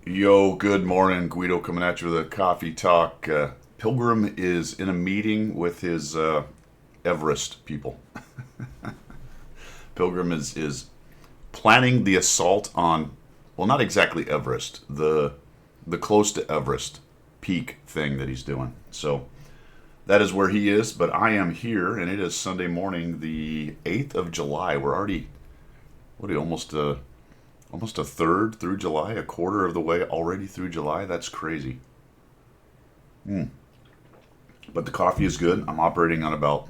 Yo, good morning. Guido coming at you with a coffee talk. Pilgrim is in a meeting with his Everest people. Pilgrim is planning the assault on, well, not exactly Everest, the close to Everest peak thing that he's doing. So that is where he is, but I am here, and it is Sunday morning, the 8th of July. We're already, what are you, almost a third through July, a quarter of the way already through July. That's crazy. But the coffee is good. I'm operating on about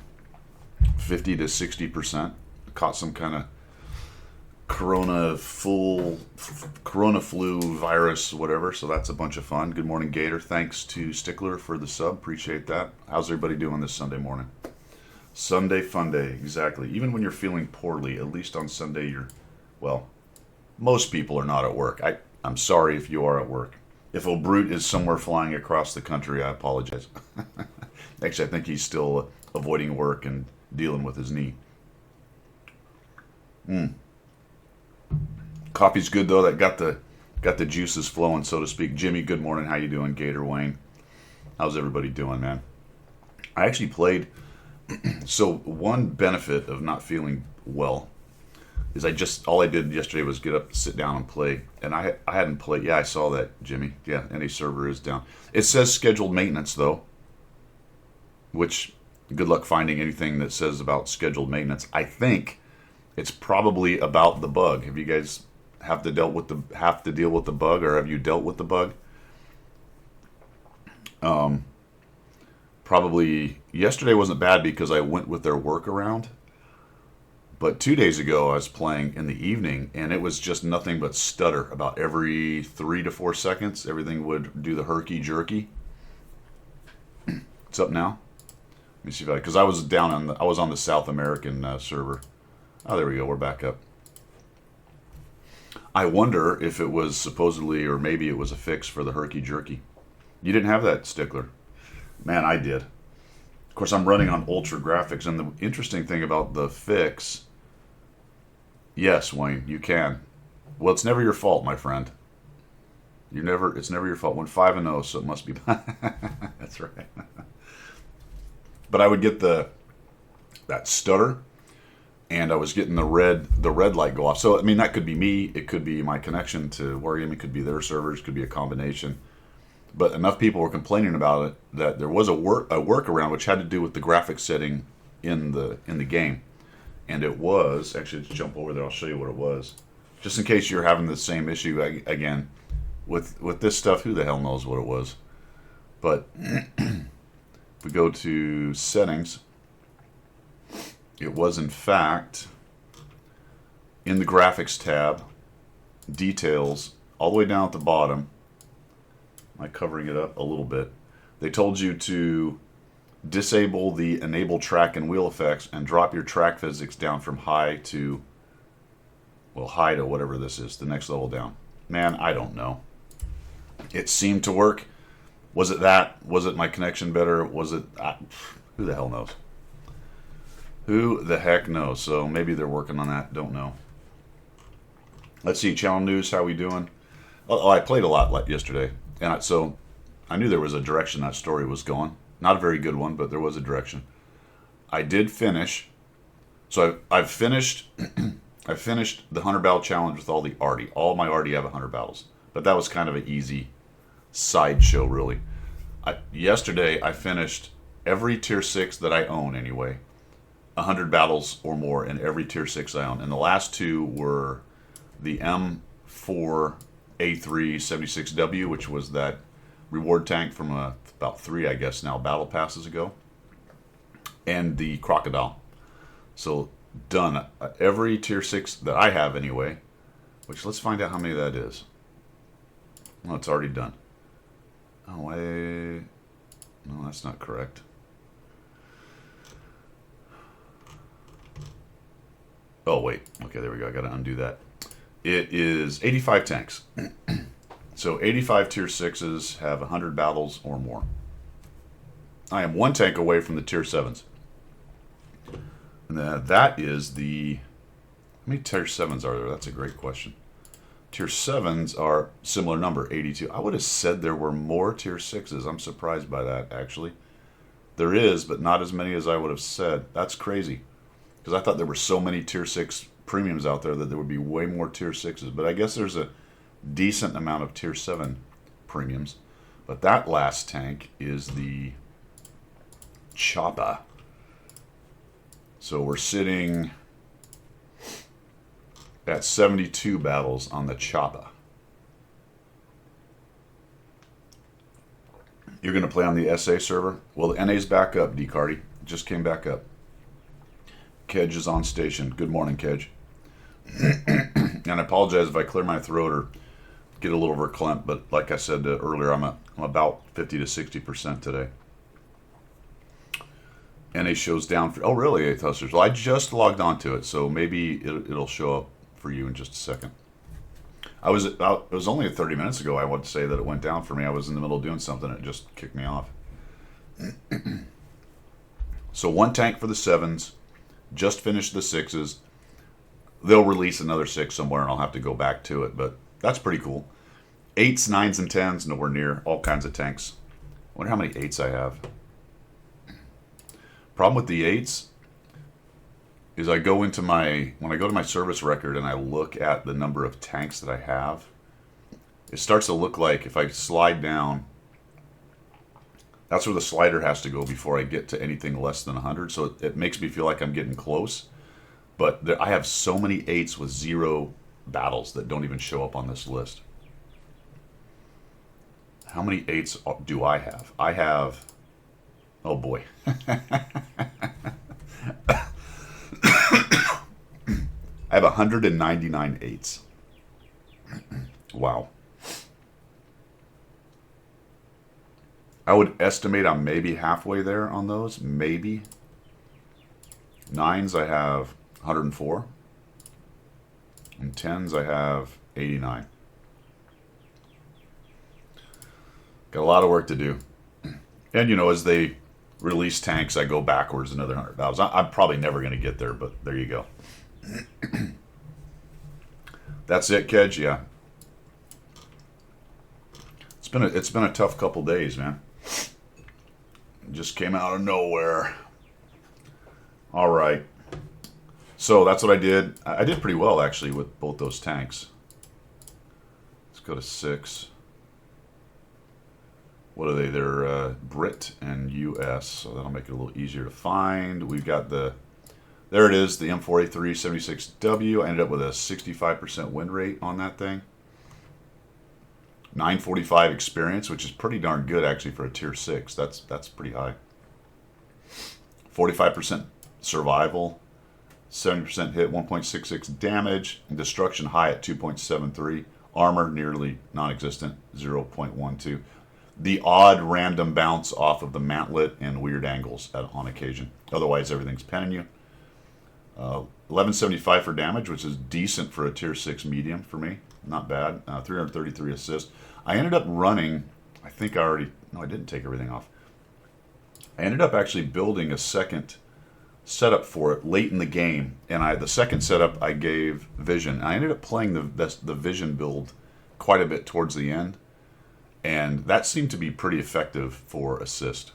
50 to 60%. Caught some kind of corona flu virus, whatever. So that's a bunch of fun. Good morning, Gator. Thanks to Stickler for the sub. Appreciate that. How's everybody doing this Sunday morning? Sunday fun day, exactly. Even when you're feeling poorly, at least on Sunday well, most people are not at work. I'm sorry if you are at work. If O'Brute is somewhere flying across the country, I apologize. Actually, I think he's still avoiding work and dealing with his knee. Coffee's good though. That got the juices flowing, so to speak. Jimmy, good morning. How you doing? Gator Wayne, how's everybody doing, man? I actually played. So one benefit of not feeling well is all I did yesterday was get up, sit down, and play. And I hadn't played. Yeah, I saw that, Jimmy. Yeah, NA server is down. It says scheduled maintenance though, which good luck finding anything that says about scheduled maintenance. I think it's probably about the bug. Have you guys have to deal with the bug, or have you dealt with the bug? Probably yesterday wasn't bad because I went with their workaround. But 2 days ago, I was playing in the evening, and it was just nothing but stutter. About every 3 to 4 seconds, everything would do the herky jerky. It's up now. Let me see if because I was I was on the South American server. Oh, there we go. We're back up. I wonder if it was supposedly, or maybe it was a fix for the herky jerky. You didn't have that, Stickler. Man, I did. Of course, I'm running on ultra graphics, and the interesting thing about the fix, yes, Wayne, you can. Well, it's never your fault, my friend. It's never your fault. Went 5-0, so it must be. That's right. But I would get that stutter, and I was getting the red light go off. So I mean, that could be me. It could be my connection to Warrium. It could be their servers. It could be a combination. But enough people were complaining about it that there was a workaround which had to do with the graphics setting in the game, and it was actually, let's jump over there. I'll show you what it was, just in case you're having the same issue again with this stuff. Who the hell knows what it was? But if we go to settings, it was in fact in the graphics tab, details, all the way down at the bottom. Am I covering it up a little bit? They told you to disable the enable track and wheel effects and drop your track physics down from high to whatever this is, the next level down. Man, I don't know. It seemed to work. Was it that? Was it my connection better? Was it... who the hell knows? Who the heck knows? So maybe they're working on that. Don't know. Let's see. Channel News, how we doing? Oh, I played a lot yesterday. And so I knew there was a direction that story was going. Not a very good one, but there was a direction. I did finish. So I've finished. I finished the 100 battle challenge with all the Artie. All my Artie have 100 battles, but that was kind of an easy sideshow, really. Yesterday I finished every tier 6 that I own anyway. 100 battles or more in every tier 6 I own, and the last two were the M4. A3 76W, which was that reward tank from about 3, I guess now, battle passes ago, and the Crocodile. So done every tier 6 that I have anyway, which let's find out how many that is. Oh, it's already done. Oh, wait. No, that's not correct. Oh, wait. Okay, there we go. I got to undo that. It is 85 tanks. So 85 tier 6s have 100 battles or more. I am 1 tank away from the tier 7s. And that is the... How many tier 7s are there? That's a great question. Tier 7s are similar number, 82. I would have said there were more Tier 6s. I'm surprised by that, actually. There is, but not as many as I would have said. That's crazy. Because I thought there were so many Tier 6 premiums out there that there would be way more Tier 6s. But I guess there's a decent amount of Tier 7 premiums. But that last tank is the Choppa. So we're sitting at 72 battles on the Choppa. You're going to play on the SA server? Well, the NA's back up, D-Cardy. Just came back up. Kedge is on station. Good morning, Kedge. And I apologize if I clear my throat or get a little verklempt, but like I said earlier, I'm about 50 to 60% today. NA shows down for... Oh, really, 8th Hustlers? Well, I just logged on to it, so maybe it'll show up for you in just a second. It was only 30 minutes ago I would say that it went down for me. I was in the middle of doing something and it just kicked me off. So 1 tank for the 7s. Just finished the 6s. They'll release another 6 somewhere and I'll have to go back to it, but that's pretty cool. 8s, 9s, and 10s, nowhere near. All kinds of tanks. I wonder how many 8s I have. Problem with the 8s is when I go to my service record and I look at the number of tanks that I have, it starts to look like if I slide down, that's where the slider has to go before I get to anything less than 100. So it makes me feel like I'm getting close. But I have so many 8s with 0 battles that don't even show up on this list. How many 8s do I have? I have... Oh boy. I have 199 8s. Wow. I would estimate I'm maybe halfway there on those. Maybe. 9s I have 104. And 10s I have 89. Got a lot of work to do. And as they release tanks, I go backwards another 100,000. I'm probably never going to get there, but there you go. That's it, Kedge. Yeah. It's been a tough couple days, man. It just came out of nowhere. All right. So that's what I did. I did pretty well actually with both those tanks. Let's go to 6. What are they? They're Brit and US, so that'll make it a little easier to find. We've got there it is, the M4A3 76W. I ended up with a 65% win rate on that thing. 945 experience, which is pretty darn good actually for a tier 6. That's pretty high. 45% survival, 70% hit, 1.66 damage, and destruction high at 2.73. Armor nearly non-existent, 0.12. The odd random bounce off of the mantlet and weird angles on occasion. Otherwise, everything's penning you. 1175 for damage, which is decent for a tier 6 medium for me. Not bad. 333 assists. I ended up running, I didn't take everything off. I ended up actually building a second setup for it late in the game. And the second setup I gave Vision. I ended up playing the Vision build quite a bit towards the end. And that seemed to be pretty effective for assist.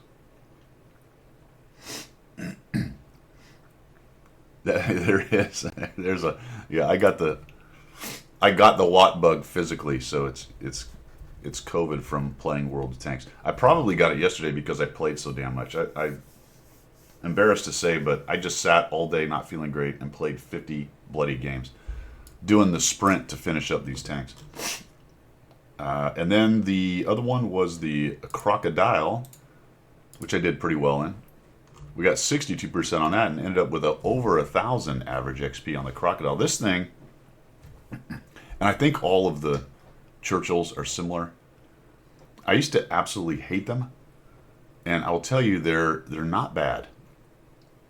There is. I got the Watt bug physically, so it's COVID from playing World of Tanks. I probably got it yesterday because I played so damn much. I'm embarrassed to say, but I just sat all day not feeling great and played 50 bloody games, doing the sprint to finish up these tanks. And then the other one was the Crocodile, which I did pretty well in. We got 62% on that and ended up with over 1,000 average XP on the Crocodile. This thing, and I think all of the Churchills are similar. I used to absolutely hate them, and I will tell you they're not bad.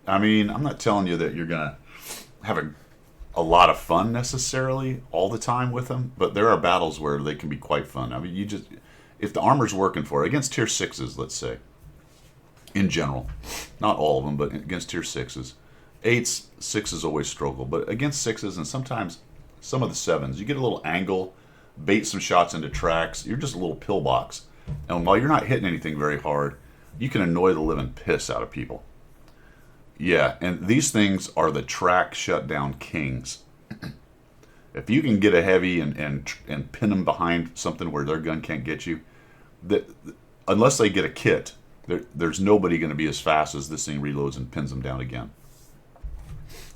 I mean, I'm not telling you that you're gonna have a lot of fun necessarily all the time with them, but there are battles where they can be quite fun. I mean, if the armor's working for it, against tier 6s, let's say, in general, not all of them, but against tier 6s. 8s, 6s always struggle, but against 6s and sometimes some of the 7s, you get a little angle bait some shots into tracks. You're just a little pillbox. And while you're not hitting anything very hard, you can annoy the living piss out of people. Yeah, and these things are the track shutdown kings. If you can get a heavy and pin them behind something where their gun can't get you, unless they get a kit, there's nobody going to be as fast as this thing reloads and pins them down again,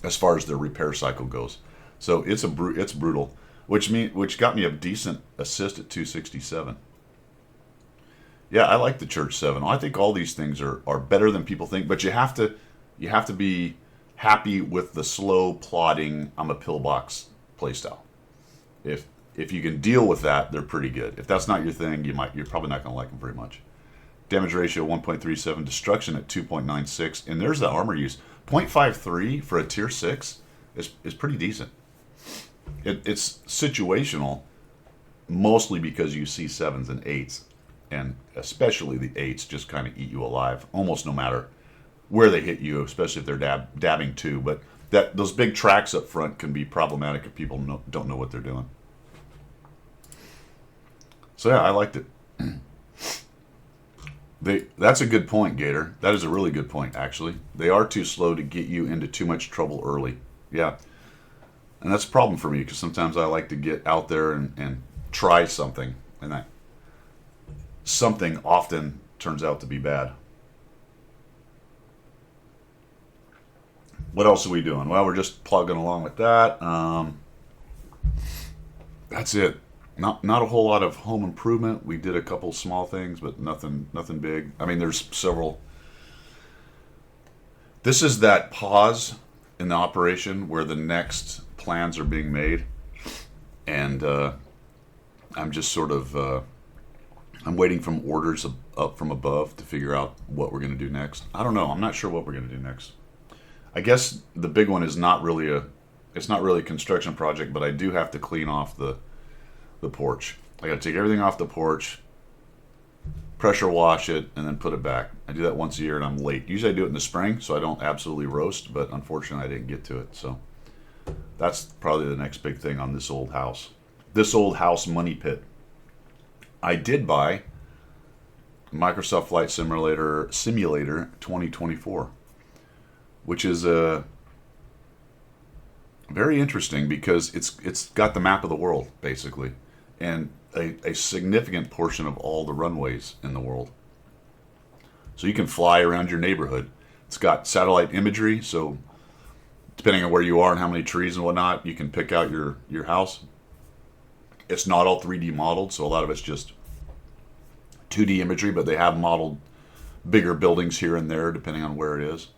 as far as their repair cycle goes. So it's brutal, which got me a decent assist at 267. Yeah, I like the Church 7. I think all these things are better than people think, but you have to be happy with the slow plodding, I'm a pillbox playstyle. If you can deal with that, they're pretty good. If that's not your thing, you're probably not going to like them very much. Damage ratio 1.37, destruction at 2.96, and there's the armor use. 0.53 for a tier 6 is pretty decent. It's situational, mostly because you see 7s and 8s, and especially the 8s just kind of eat you alive, almost no matter where they hit you, especially if they're dabbing too. But those big tracks up front can be problematic if people don't know what they're doing. So yeah, I liked it. That's a good point, Gator. That is a really good point, actually. They are too slow to get you into too much trouble early. Yeah. And that's a problem for me, because sometimes I like to get out there and try something, and that something often turns out to be bad. What else are we doing? Well, we're just plugging along with that. That's it. Not a whole lot of home improvement. We did a couple small things, but nothing big. I mean, there's several. This is that pause in the operation where the next plans are being made, and I'm just sort of I'm waiting from orders up from above to figure out what we're going to do next. I don't know. I'm not sure what we're going to do next. I guess the big one is not really a construction project, but I do have to clean off the porch. I got to take everything off the porch, pressure wash it, and then put it back. I do that once a year, and I'm late. Usually I do it in the spring, so I don't absolutely roast, but unfortunately I didn't get to it. So that's probably the next big thing on this old house. This old house money pit. I did buy Microsoft Flight Simulator 2024, which is very interesting because it's got the map of the world, basically, and a significant portion of all the runways in the world. So you can fly around your neighborhood. It's got satellite imagery, so depending on where you are and how many trees and whatnot, you can pick out your house. It's not all 3D modeled, so a lot of it's just 2D imagery, but they have modeled bigger buildings here and there depending on where it is.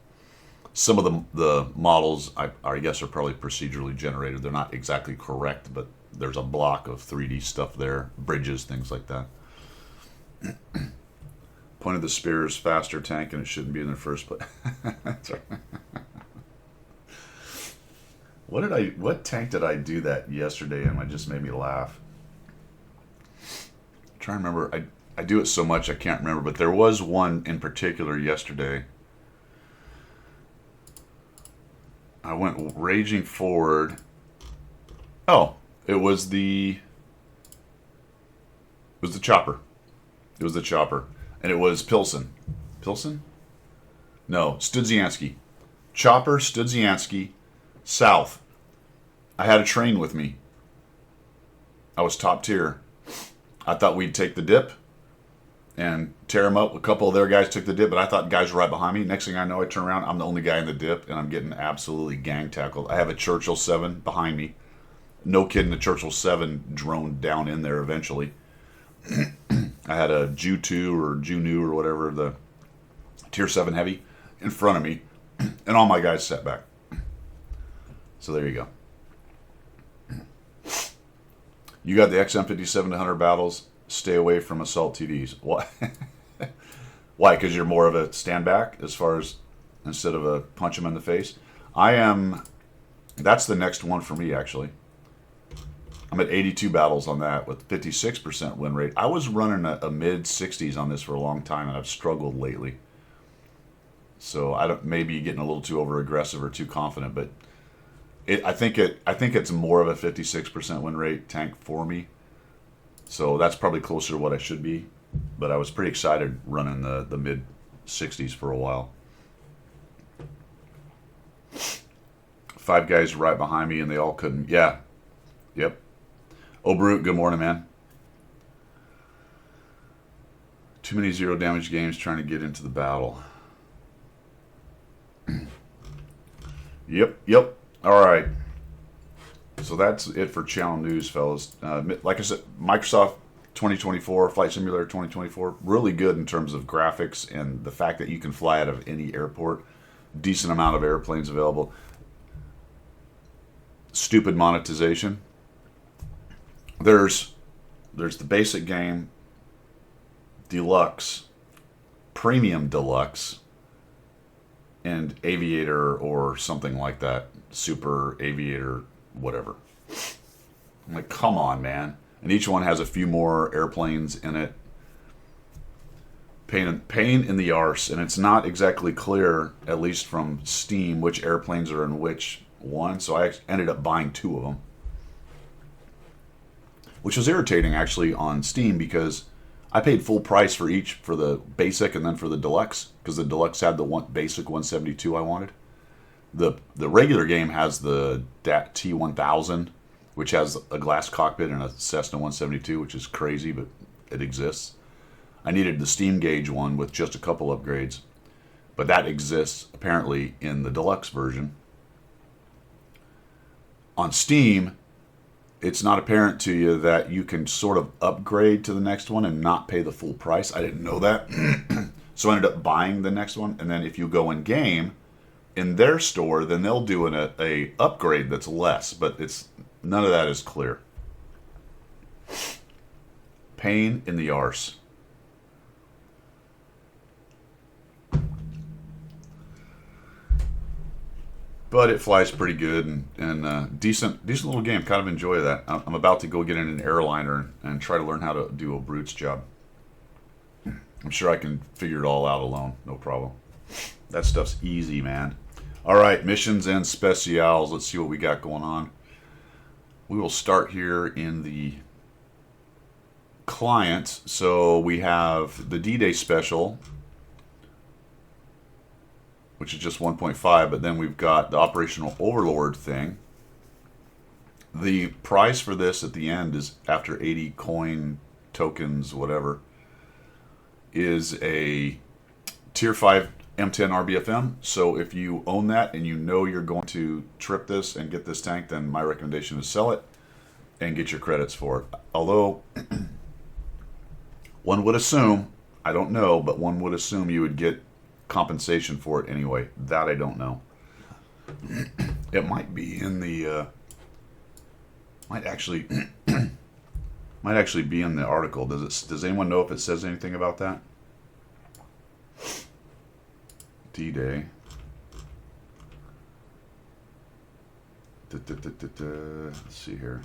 Some of the models, I guess, are probably procedurally generated. They're not exactly correct, but there's a block of 3D stuff there, bridges, things like that. Point of the spear is faster tank, and it shouldn't be in the first place. That's right. What tank did I do that yesterday in? It just made me laugh. I'm trying to remember. I do it so much I can't remember, but there was one in particular yesterday. I went raging forward. Oh, it was the chopper. It was the chopper. And it was Pilsen. Pilsen? No, Studzianski. Chopper, Studzianski, south. I had a train with me. I was top tier. I thought we'd take the dip and tear them up. A couple of their guys took the dip, but I thought guys were right behind me. Next thing I know, I turn around. I'm the only guy in the dip, and I'm getting absolutely gang tackled. I have a Churchill 7 behind me. No kidding, the Churchill 7 droned down in there eventually. I had a Ju-2 or Ju-Nu or whatever, the Tier 7 Heavy, in front of me, and all my guys sat back. So there you go. You got the XM57 to Hunter battles. Stay away from assault TDs. Why? Why? Because you're more of a stand back as far as instead of a punch him in the face. I am. That's the next one for me, actually. I'm at 82 battles on that with 56% win rate. I was running a mid 60s on this for a long time, and I've struggled lately. So I don't, maybe getting a little too over aggressive or too confident, but I think it's more of a 56% win rate tank for me. So that's probably closer to what I should be. But I was pretty excited running the mid 60s for a while. 5 guys right behind me, and they all couldn't. Yeah. Yep. Oh, Brute, good morning, man. Too many 0 damage games trying to get into the battle. Yep. All right. So that's it for channel news, fellas. Like I said, Microsoft 2024, Flight Simulator 2024, really good in terms of graphics and the fact that you can fly out of any airport. Decent amount of airplanes available. Stupid monetization. There's the basic game, Deluxe, Premium Deluxe, and Aviator or something like that. Super Aviator, whatever. I'm like, come on, man. And each one has a few more airplanes in it. Pain in the arse. And it's not exactly clear, at least from Steam, which airplanes are in which one. So I ended up buying 2 of them. Which was irritating, actually, on Steam because I paid full price for each, for the basic and then for the deluxe, because the deluxe had the basic 172 I wanted. The regular game has the T1000, which has a glass cockpit and a Cessna 172, which is crazy, but it exists. I needed the Steam Gauge one with just a couple upgrades, but that exists apparently in the deluxe version. On Steam, it's not apparent to you that you can sort of upgrade to the next one and not pay the full price. I didn't know that. So I ended up buying the next one. And then if you go in game, in their store, then they'll do a upgrade that's less. But none of that is clear. Pain in the arse. But it flies pretty good and decent little game. Kind of enjoy that. I'm about to go get in an airliner and try to learn how to do a Brute's job. I'm sure I can figure it all out alone. No problem. That stuff's easy, man. All right, missions and specials. Let's see what we got going on. We will start here in the client. So we have the D-Day special, which is just 1.5, but then we've got the Operational Overlord thing. The price for this at the end is, after 80 coin tokens, whatever, is a Tier 5 M10 RBFM. So if you own that and you know you're going to trip this and get this tank, then my recommendation is sell it and get your credits for it. Although, one would assume, I don't know, but one would assume you would get compensation for it anyway. That I don't know. It might be in the might actually be in the article. Does anyone know if it says anything about that? D-Day. Let's see here.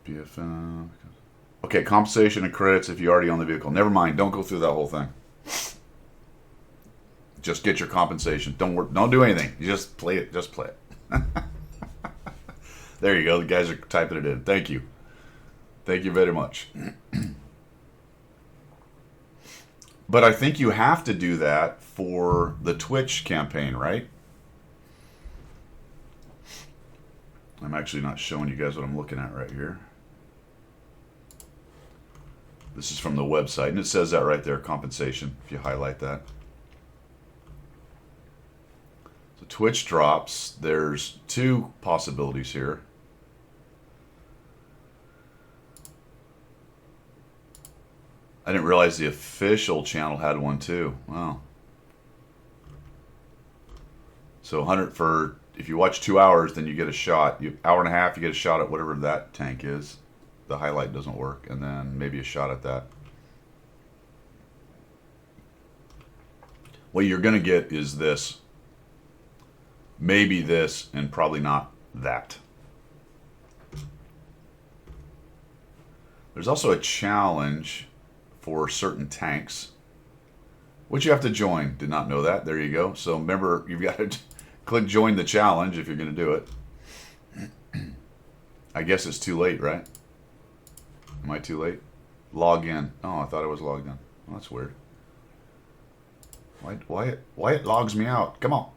BFM. Okay, compensation and credits if you already own the vehicle. Never mind. Don't go through that whole thing. Just get your compensation. Don't do anything. You just play it. Just play it. There you go. The guys are typing it in. Thank you. Thank you very much. But I think you have to do that for the Twitch campaign, right? I'm actually not showing you guys what I'm looking at right here. This is from the website, and it says that right there, compensation, if you highlight that. So Twitch drops. There's 2 possibilities here. I didn't realize the official channel had one too. Wow. So 100 for, if you watch 2 hours, then you get a shot. Hour and a half, you get a shot at whatever that tank is. The highlight doesn't work, and then maybe a shot at that. What you're going to get is this. Maybe this, and probably not that. There's also a challenge for certain tanks, which you have to join. Did not know that. There you go. So remember, you've got to click join the challenge if you're going to do it. I guess it's too late, right? Am I too late? Log in. Oh, I thought I was logged in. Well, that's weird. Why it logs me out? Come on.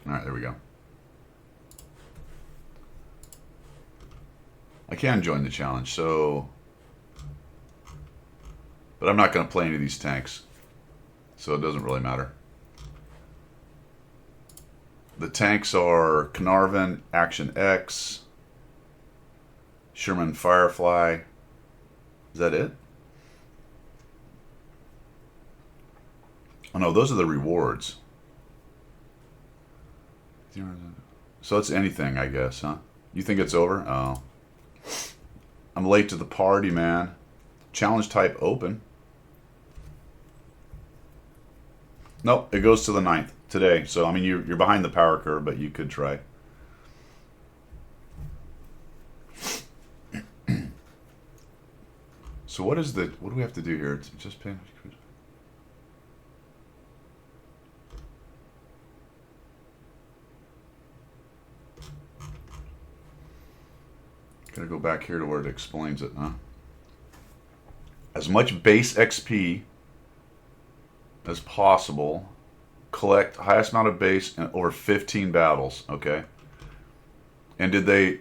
All right, there we go. I can join the challenge, so... But I'm not going to play any of these tanks, so it doesn't really matter. The tanks are Carnarvon, Action X, Sherman Firefly. Is that it? Oh no, those are the rewards. So it's anything, I guess, huh? You think it's over? Oh. I'm late to the party, man. Challenge type open. Nope, it goes to the 9th today. So, I mean, you're behind the power curve, but you could try. So what do we have to do here? It's just pay. Gotta go back here to where it explains it, huh? As much base XP as possible. Collect highest amount of base in over 15 battles. Okay. And did they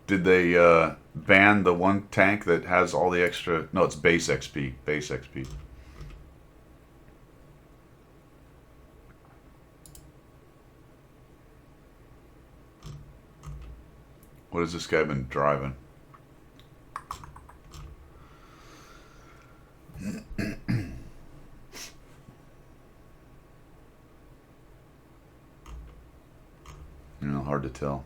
ban the one tank that has all the extra? No, it's base XP. Base XP. What has this guy been driving? You know, hard to tell.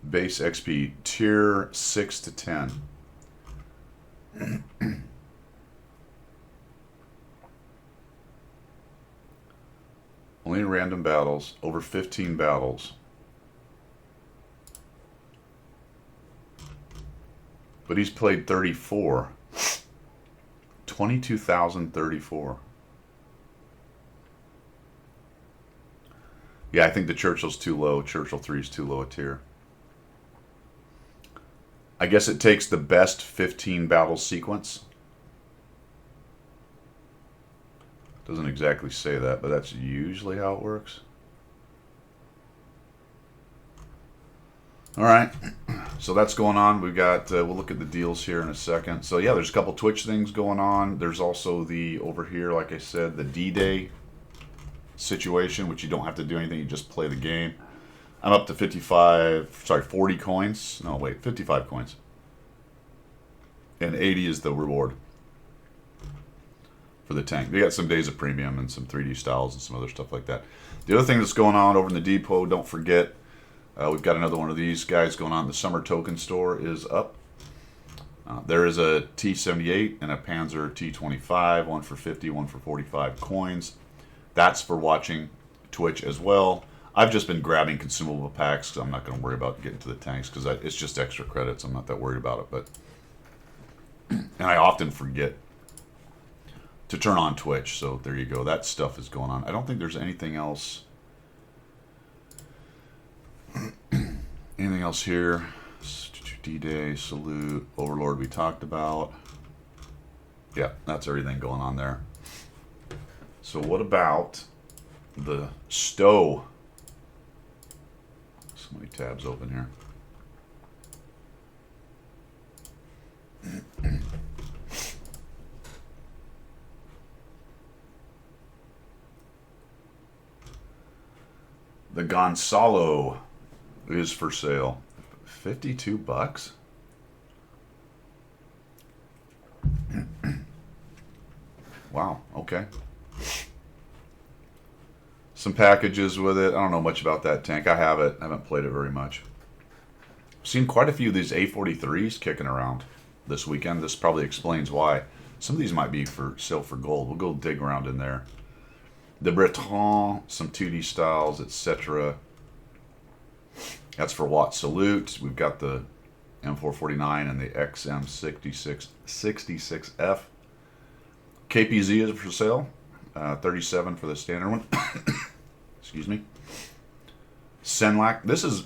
Base XP, tier 6 to 10. Only random battles, over 15 battles. But he's played 34. 22,034. Yeah, I think the Churchill's too low. Churchill 3 is too low a tier. I guess it takes the best 15 battle sequence. Doesn't exactly say that, but that's usually how it works. All right, so that's going on. We've got, we'll look at the deals here in a second. So yeah, there's a couple Twitch things going on. There's also the, over here, like I said, the D-Day situation, which you don't have to do anything. You just play the game. I'm up to 40 coins. No, wait, 55 coins. And 80 is the reward for the tank. They got some days of premium and some 3D styles and some other stuff like that. The other thing that's going on over in the depot, don't forget, we've got another one of these guys going on. The summer token store is up. There is a T78 and a Panzer T25, one for 50, one for 45 coins. That's for watching Twitch as well. I've just been grabbing consumable packs because I'm not going to worry about getting to the tanks because it's just extra credits. I'm not that worried about it. But and I often forget to turn on Twitch. So there you go. That stuff is going on. I don't think there's anything else. Anything else here? D-Day, Salute, Overlord we talked about. Yeah, that's everything going on there. So what about the Stowe? So many tabs open here. The Gonzalo is for sale. 52 bucks? Wow, okay. Some packages with it. I don't know much about that tank. I have it. I haven't played it very much. I've seen quite a few of these A43s kicking around this weekend. This probably explains why. Some of these might be for sale for gold. We'll go dig around in there. The Breton, some 2D styles, etc. That's for Watt Salute. We've got the M449 and the XM66F. KPZ is for sale. $37 for the standard one. Excuse me. Senlac. This is,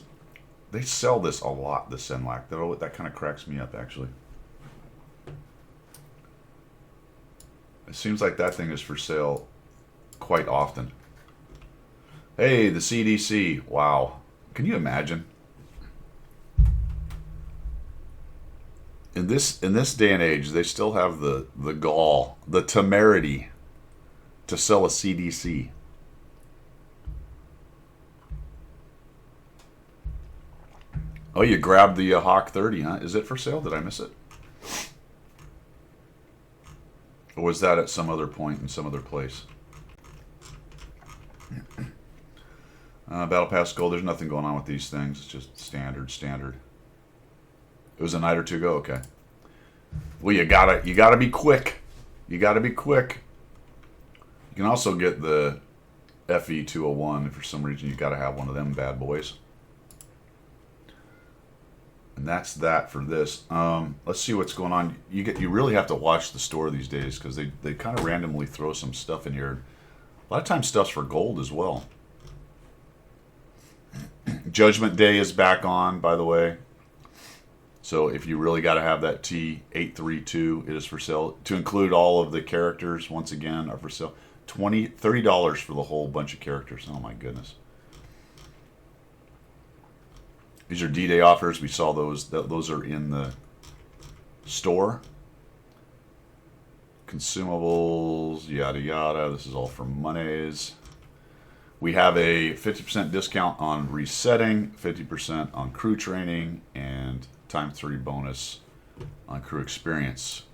they sell this a lot, the Senlac. That kind of cracks me up, actually. It seems like that thing is for sale quite often. Hey, the CDC. Wow. Can you imagine? In this day and age, they still have the gall, the temerity to sell a CDC. Oh, you grabbed the Hawk 30, huh? Is it for sale? Did I miss it? Or was that at some other point in some other place? Battle Pass Gold. There's nothing going on with these things. It's just standard. It was a night or two ago. Okay. Well, you gotta be quick. You gotta be quick. You can also get the FE 201 if for some reason you gotta have one of them bad boys. And that's that for this. Let's see what's going on. You really have to watch the store these days because they kind of randomly throw some stuff in here. A lot of times stuff's for gold as well. Judgment Day is back on, by the way. So if you really got to have that T832, it is for sale. To include all of the characters, once again, are for sale. $30 for the whole bunch of characters. Oh my goodness. These are D-Day offers. We saw those. Those are in the store. Consumables, yada yada. This is all for monies. We have a 50% discount on resetting, 50% on crew training, and ×3 bonus on crew experience.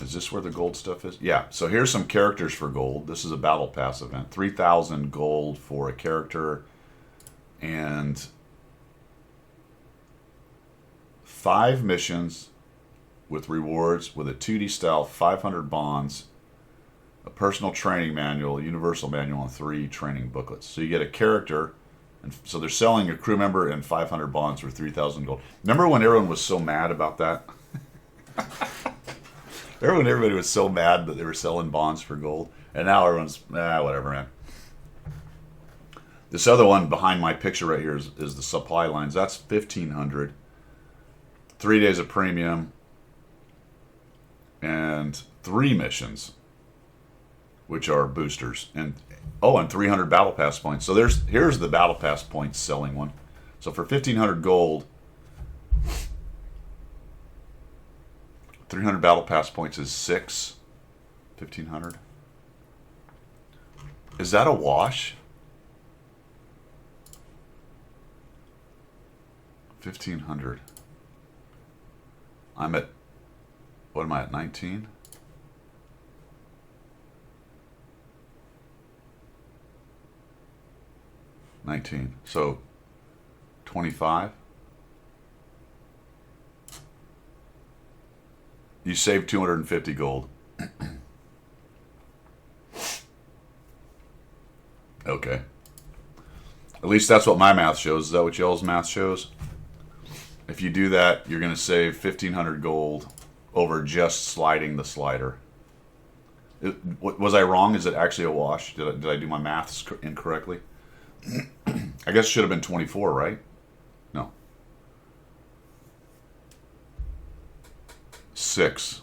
Is this where the gold stuff is? Yeah, so here's some characters for gold. This is a battle pass event. 3,000 gold for a character and 5 missions with rewards with a 2D style, 500 bonds, a personal training manual, a universal manual, and 3 training booklets. So you get a character, and so they're selling a crew member and 500 bonds for 3,000 gold. Remember when everyone was so mad about that? Remember when everybody was so mad that they were selling bonds for gold? And now everyone's, whatever, man. This other one behind my picture right here is the supply lines. That's 1,500. 3 days of premium. And 3 missions, which are boosters. And 300 battle pass points. So here's the battle pass points selling one. So for 1,500 gold, 300 battle pass points is 6. 1,500. Is that a wash? 1,500. I'm at, what am I at, 19? So 25. You save 250 gold. Okay. At least that's what my math shows. Is that what y'all's math shows? If you do that, you're going to save 1,500 gold over just sliding the slider. Was I wrong? Is it actually a wash? Did I do my maths incorrectly? I guess it should have been 24, right? No. 6.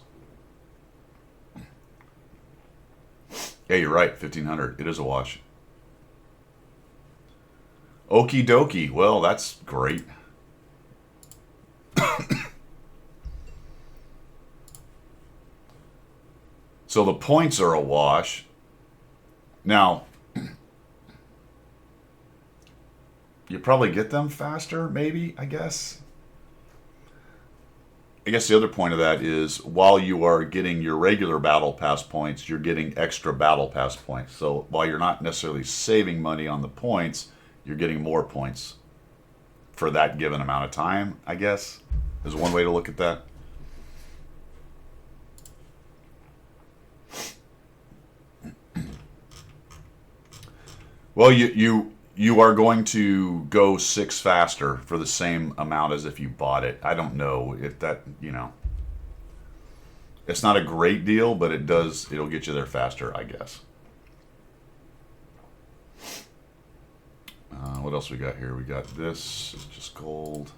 Yeah, you're right. 1,500. It is a wash. Okie dokie. Well, that's great. So the points are a wash. Now, you probably get them faster, maybe, I guess. I guess the other point of that is while you are getting your regular battle pass points, you're getting extra battle pass points. So while you're not necessarily saving money on the points, you're getting more points for that given amount of time, I guess, is one way to look at that. Well, you are going to go 6 faster for the same amount as if you bought it. I don't know if that, It's not a great deal, but it'll get you there faster, I guess. What else we got here? We got this. It's just gold.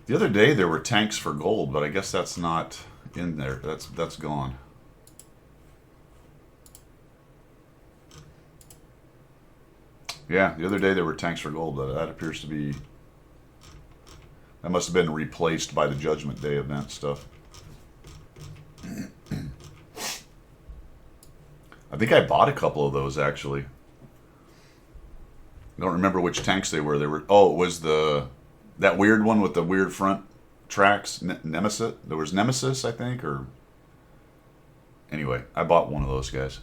The other day there were tanks for gold, but I guess that's not in there. That's gone. Yeah, the other day there were tanks for gold, but that appears to be... That must have been replaced by the Judgment Day event stuff. I think I bought a couple of those, actually. I don't remember which tanks they were. Oh, it was that weird one with the weird front tracks, Nemesis. There was Nemesis, I think, or... Anyway, I bought one of those guys.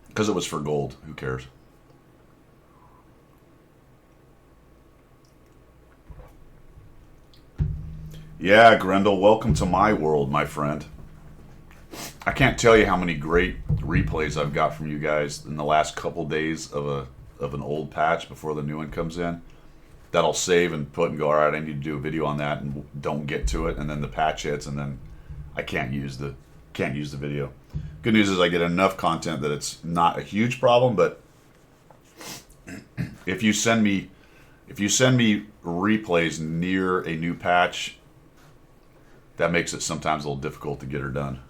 Because it was for gold. Who cares? Yeah, Grendel, welcome to my world, my friend. I can't tell you how many great replays I've got from you guys in the last couple days of an old patch before the new one comes in. That I'll save and put and go, all right, I need to do a video on that, and don't get to it, and then the patch hits, and then I can't use the video. Good news is I get enough content that it's not a huge problem, but if you send me replays near a new patch, that makes it sometimes a little difficult to get her done.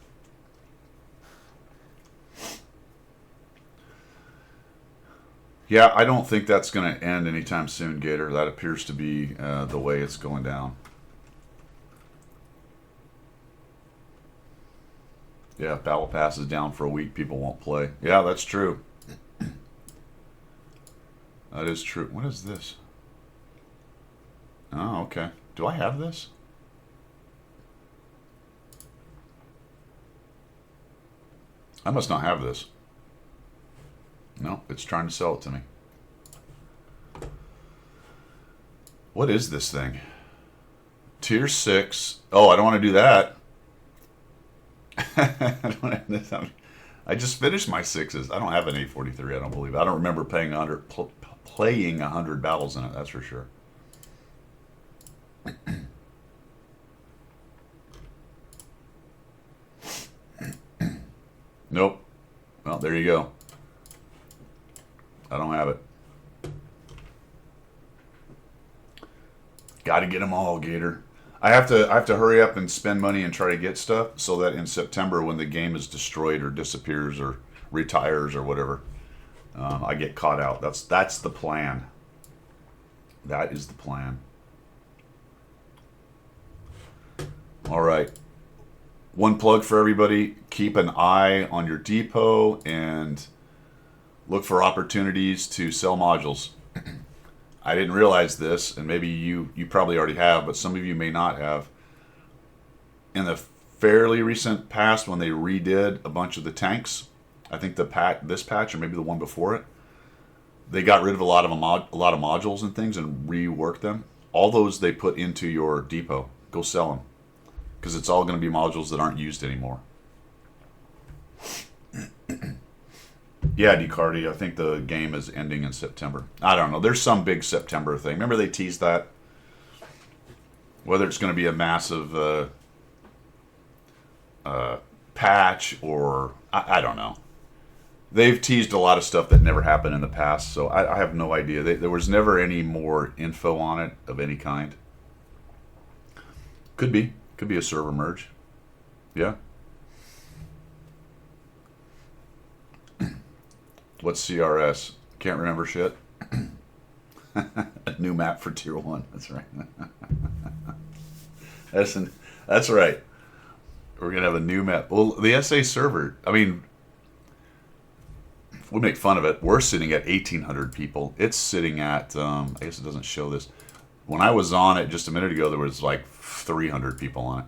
Yeah, I don't think that's going to end anytime soon, Gator. That appears to be the way it's going down. Yeah, if Battle Pass is down for a week, people won't play. Yeah, that's true. That is true. What is this? Oh, okay. Do I have this? I must not have this. No, it's trying to sell it to me. What is this thing? Tier 6. Oh, I don't want to do that. I just finished my 6s. I don't have an 843, I don't believe. I don't remember playing 100 battles in it, that's for sure. Nope. Well, there you go. I don't have it. Got to get them all, Gator. I have to hurry up and spend money and try to get stuff so that in September, when the game is destroyed or disappears or retires or whatever, I get caught out. That's the plan. That is the plan. All right. One plug for everybody: keep an eye on your depot and look for opportunities to sell modules. I didn't realize this, and maybe you probably already have, but some of you may not have. In the fairly recent past, when they redid a bunch of the tanks, I think this patch or maybe the one before it, they got rid of a lot of modules and things and reworked them. All those they put into your depot. Go sell them, because it's all going to be modules that aren't used anymore. Yeah, DeCardi, I think the game is ending in September. I don't know. There's some big September thing. Remember they teased that? Whether it's going to be a massive patch or... I don't know. They've teased a lot of stuff that never happened in the past, so I have no idea. There was never any more info on it of any kind. Could be. Could be a server merge. Yeah. What's CRS? Can't remember shit. A new map for Tier 1. That's right. That's right. We're going to have a new map. Well, the SA server, I mean, we make fun of it. We're sitting at 1,800 people. It's sitting at, I guess it doesn't show this. When I was on it just a minute ago, there was like 300 people on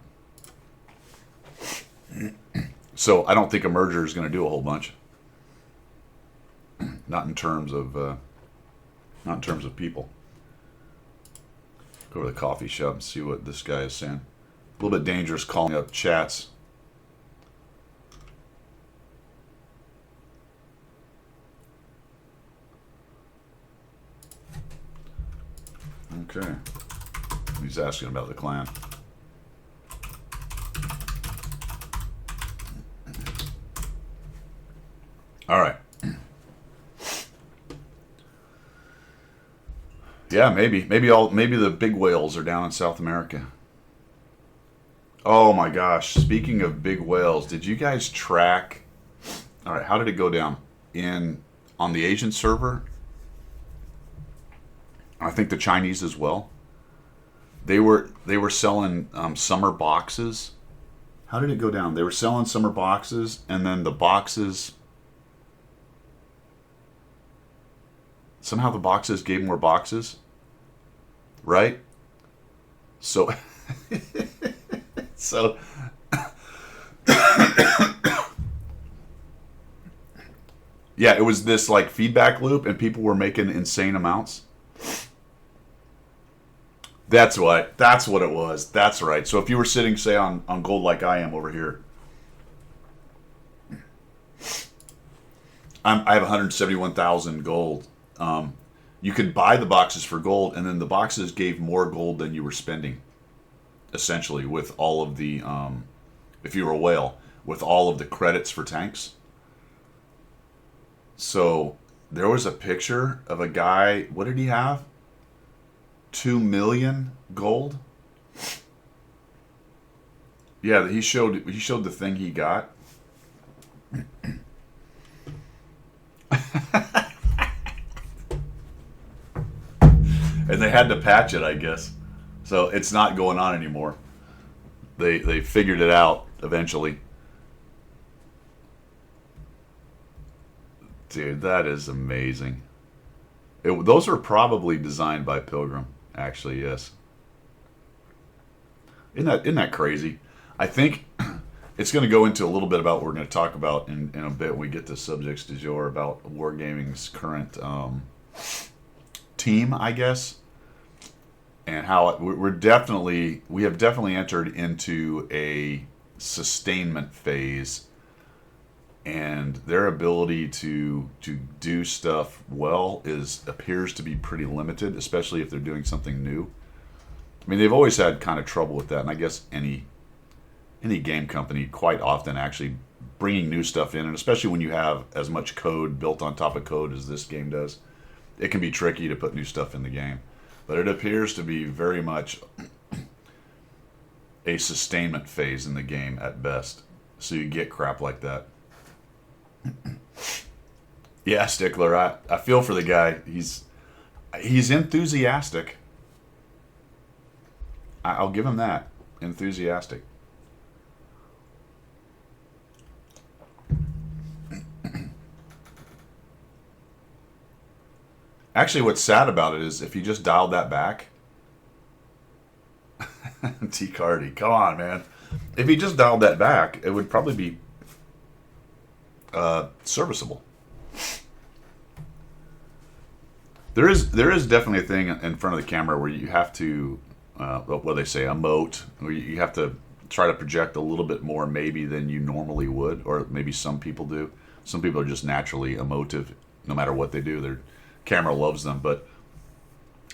it. So I don't think a merger is going to do a whole bunch. Not in terms of people. Go to the coffee shop and see what this guy is saying. A little bit dangerous calling up chats. Okay. He's asking about the clan. All right. Yeah, maybe the big whales are down in South America. Oh my gosh! Speaking of big whales, did you guys track? All right, how did it go down on the Asian server? I think the Chinese as well. They were selling summer boxes. How did it go down? They were selling summer boxes, and then the boxes. Somehow the boxes gave more boxes, right? So, so, yeah, it was this like feedback loop, and people were making insane amounts. That's what it was. That's right. So if you were sitting, say, on gold like I am over here, I have 171,000 gold. You could buy the boxes for gold, and then the boxes gave more gold than you were spending, essentially, with all of the, if you were a whale, with all of the credits for tanks. So there was a picture of a guy, what did he have? 2 million gold? Yeah, he showed the thing he got. And they had to patch it, I guess. So it's not going on anymore. They figured it out eventually. Dude, that is amazing. Those were probably designed by Pilgrim, actually, yes. Isn't that crazy? I think it's going to go into a little bit about what we're going to talk about in a bit when we get to subjects du jour about Wargaming's current team, I guess, and how we have definitely entered into a sustainment phase, and their ability to do stuff well appears to be pretty limited, especially if they're doing something new. I mean, they've always had kind of trouble with that, and I guess any game company quite often actually bringing new stuff in, and especially when you have as much code built on top of code as this game does, it can be tricky to put new stuff in the game. But it appears to be very much a sustainment phase in the game at best. So you get crap like that. Yeah, Stickler, I feel for the guy. He's enthusiastic. I'll give him that. Enthusiastic. Actually, what's sad about it is if you just dialed that back. T. Cardi, come on, man. If you just dialed that back, it would probably be serviceable. There is definitely a thing in front of the camera where you have to, what they say, emote, where you have to try to project a little bit more maybe than you normally would, or maybe some people do. Some people are just naturally emotive, no matter what they do. Their camera loves them, but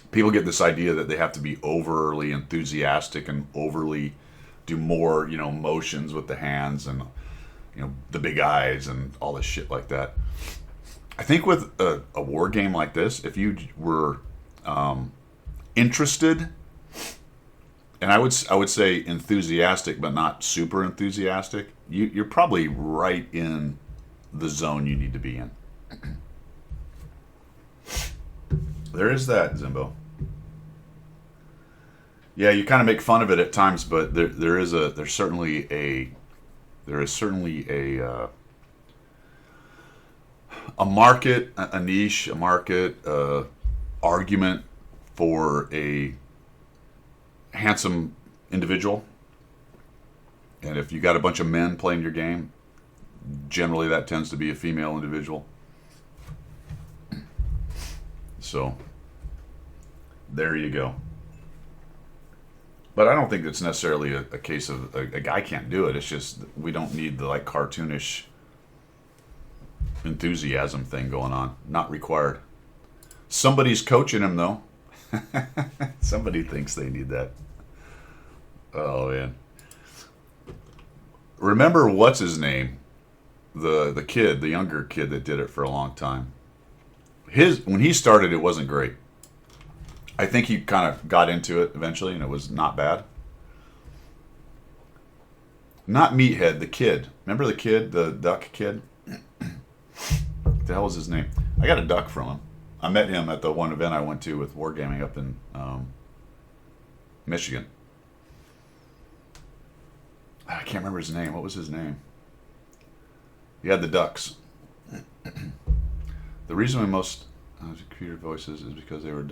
people get this idea that they have to be overly enthusiastic and overly do more, motions with the hands and, the big eyes and all this shit like that. I think with a war game like this, if you were interested, and I would say enthusiastic, but not super enthusiastic, you're probably right in the zone you need to be in. There is that, Zimbo. Yeah, you kind of make fun of it at times, but there's certainly a market, a niche, a market, argument for a handsome individual. And if you got a bunch of men playing your game, generally that tends to be a female individual. So there you go. But I don't think it's necessarily a case of a guy can't do it. It's just we don't need the cartoonish enthusiasm thing going on. Not required. Somebody's coaching him though. Somebody thinks they need that. Oh man. Remember what's his name? The kid, the younger kid that did it for a long time. His when he started, it wasn't great. I think he kind of got into it eventually, and it was not bad. Not Meathead, the kid. Remember the kid, the duck kid? What the hell was his name? I got a duck from him. I met him at the one event I went to with Wargaming up in Michigan. I can't remember his name. What was his name? He had the ducks. The reason we most computer voices is because they were.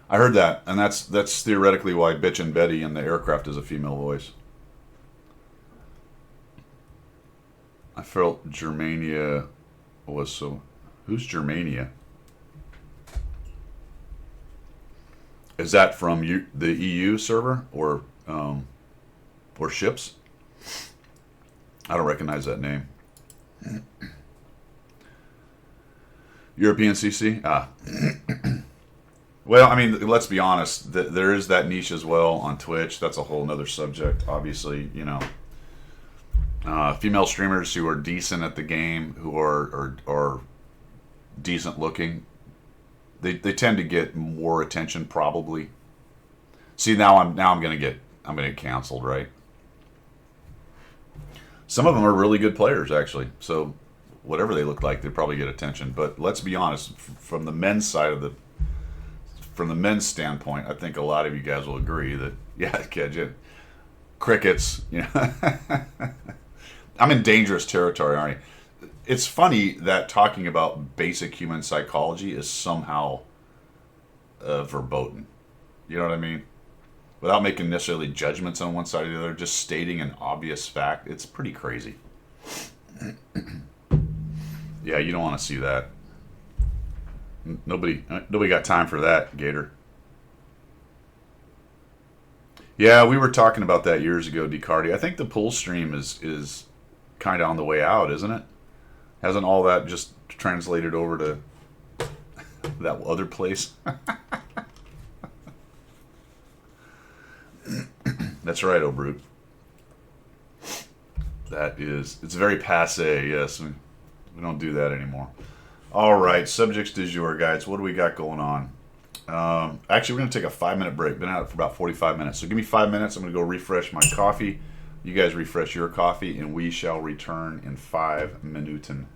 I heard that, and that's theoretically why Bitchin' Betty in the aircraft is a female voice. I felt Germania was so. Who's Germania? Is that from the EU server or ships? I don't recognize that name. European CC? Ah. Well, I mean, let's be honest. There is that niche as well on Twitch. That's a whole nother subject. Obviously, female streamers who are decent at the game, who are decent looking, they tend to get more attention probably. See, now I'm gonna get canceled, right? Some of them are really good players actually. So whatever they look like, they probably get attention. But let's be honest, from the men's side of from the men's standpoint, I think a lot of you guys will agree that crickets, I'm in dangerous territory, aren't I? It's funny that talking about basic human psychology is somehow verboten. You know what I mean? Without making necessarily judgments on one side or the other, just stating an obvious fact. It's pretty crazy. Yeah, you don't want to see that. Nobody got time for that, Gator. Yeah, we were talking about that years ago, DeCardi. I think the pool stream is kind of on the way out, isn't it? Hasn't all that just translated over to that other place? That's right, O'Brute. It's very passe, yes. We don't do that anymore. All right, subjects du jour, guys. What do we got going on? Actually, we're going to take a 5-minute break. Been out for about 45 minutes. So give me 5 minutes. I'm going to go refresh my coffee. You guys refresh your coffee, and we shall return in 5 minuten.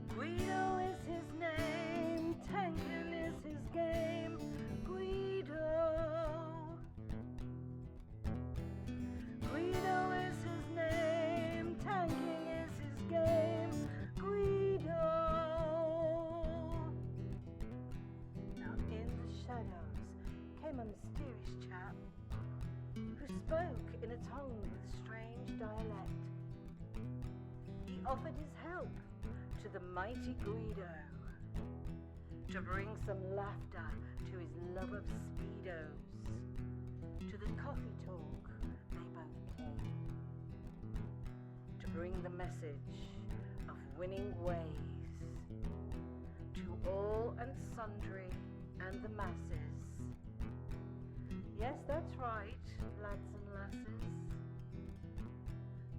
Guido is his name, tanking is his game. Guido is his name, tanking is his game. Guido. Now in the shadows came a mysterious chap who spoke in a tongue with strange dialect. He offered his help to the mighty Guido to bring some laughter to his love of speedos, to the coffee talk they both came, to bring the message of winning ways to all and sundry and the masses. Yes, that's right, lads and lasses.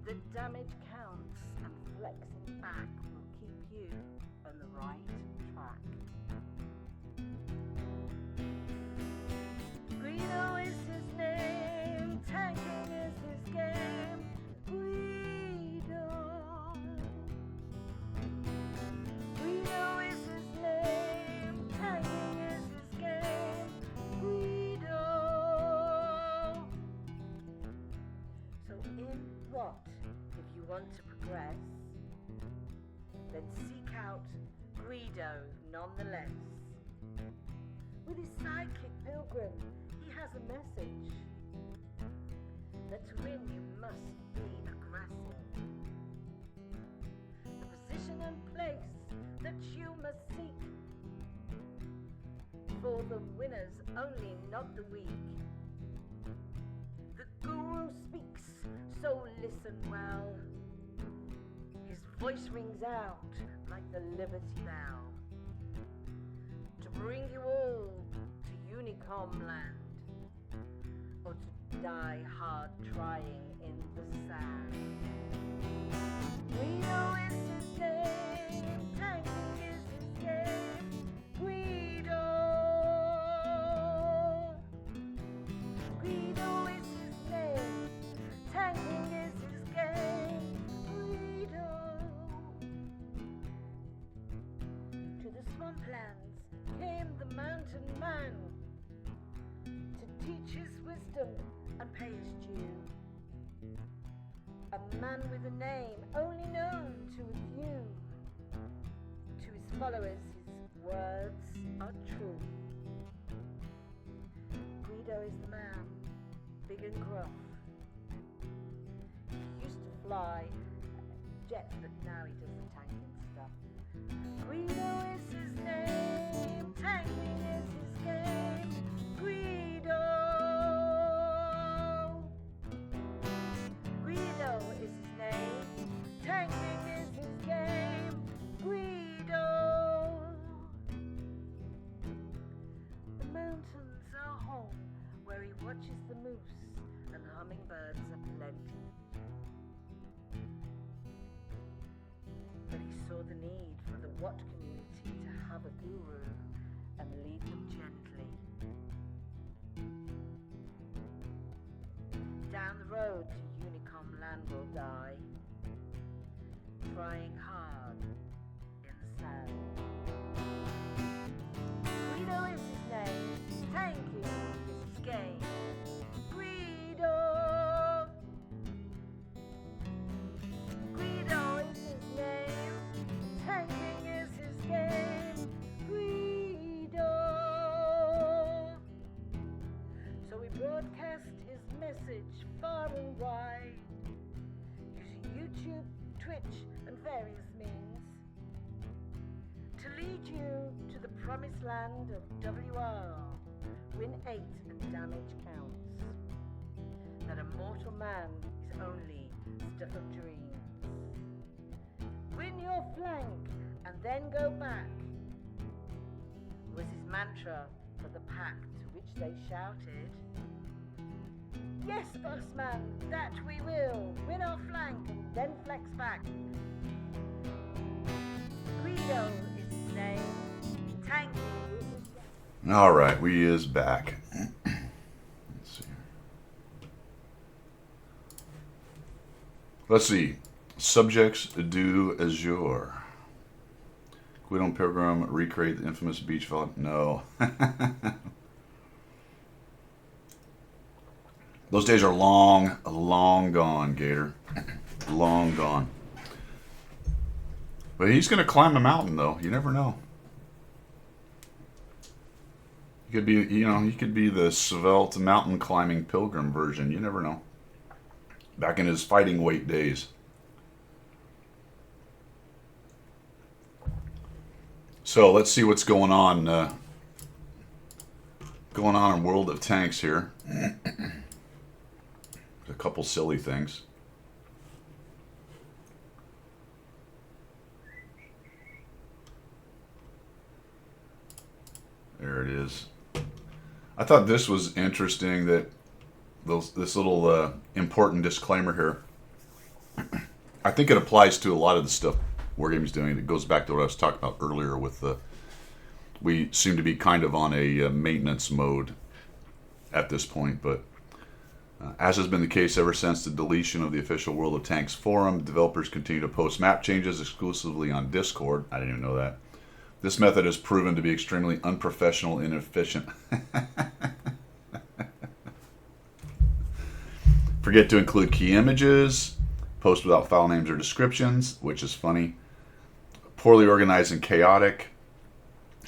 The damage counts and flexing back will keep you on the right track. Guido is his name, tanking is his game. Guido. Guido is his name, tanking is his game. Guido. So in what, if you want to progress, then seek out Guido nonetheless. With his sidekick Pilgrim, he has a message that to win you must be aggressive. The position and place that you must seek for the winners only, not the weak. The guru speaks, so listen well. His voice rings out like the Liberty Bell to bring you all to Unicom land, or to die hard trying in the sand. Guido is his name, tanking is his game. Guido. Guido is his name, tanking is his game. Guido. To the swamplands came the mountain man to teach his wisdom and pay his due. A man with a name only known to a few. To his followers his words are true. Guido is the man, big and gruff. He used to fly jets, but now he does the tanking stuff. Guido is his name, tanking is his game. Guido. Guido is his name, tanking is his game. Guido. The mountains are home where he watches the moose and hummingbirds aplenty. But he saw the need for the Watt community to have a guru and lead them gently. Down the road to Unicom land will die, trying hard in the sand. Guido is his name, tanking is his game. Guido. Guido is his name, tanking is his game. Guido. So we broadcast his message far and wide, using YouTube, Twitch, and various means, to lead you to the promised land of WR, win 8 and damage counts, that a mortal man is only stuff of dreams. Win your flank and then go back, was his mantra for the pack, to which they shouted, "Yes, Bossman, that we will. Win our flank and then flex back." Guido is his name. Tanky is his name. All right, we is back. Let's see. Let's see. Subjects du jour. Guido and Pilgrim recreate the infamous beach vault. No. Those days are long, long gone, Gator. Long gone. But he's going to climb a mountain, though. You never know. He could be, he could be the svelte mountain climbing pilgrim version. You never know. Back in his fighting weight days. So let's see what's going on. In World of Tanks here. A couple silly things. There it is. I thought this was interesting that this little important disclaimer here. I think it applies to a lot of the stuff Wargame's doing. It goes back to what I was talking about earlier with the. We seem to be kind of on a maintenance mode at this point, but as has been the case ever since the deletion of the official World of Tanks forum, developers continue to post map changes exclusively on Discord. I didn't even know that. This method has proven to be extremely unprofessional and inefficient. Forget to include key images, post without file names or descriptions, which is funny. Poorly organized and chaotic.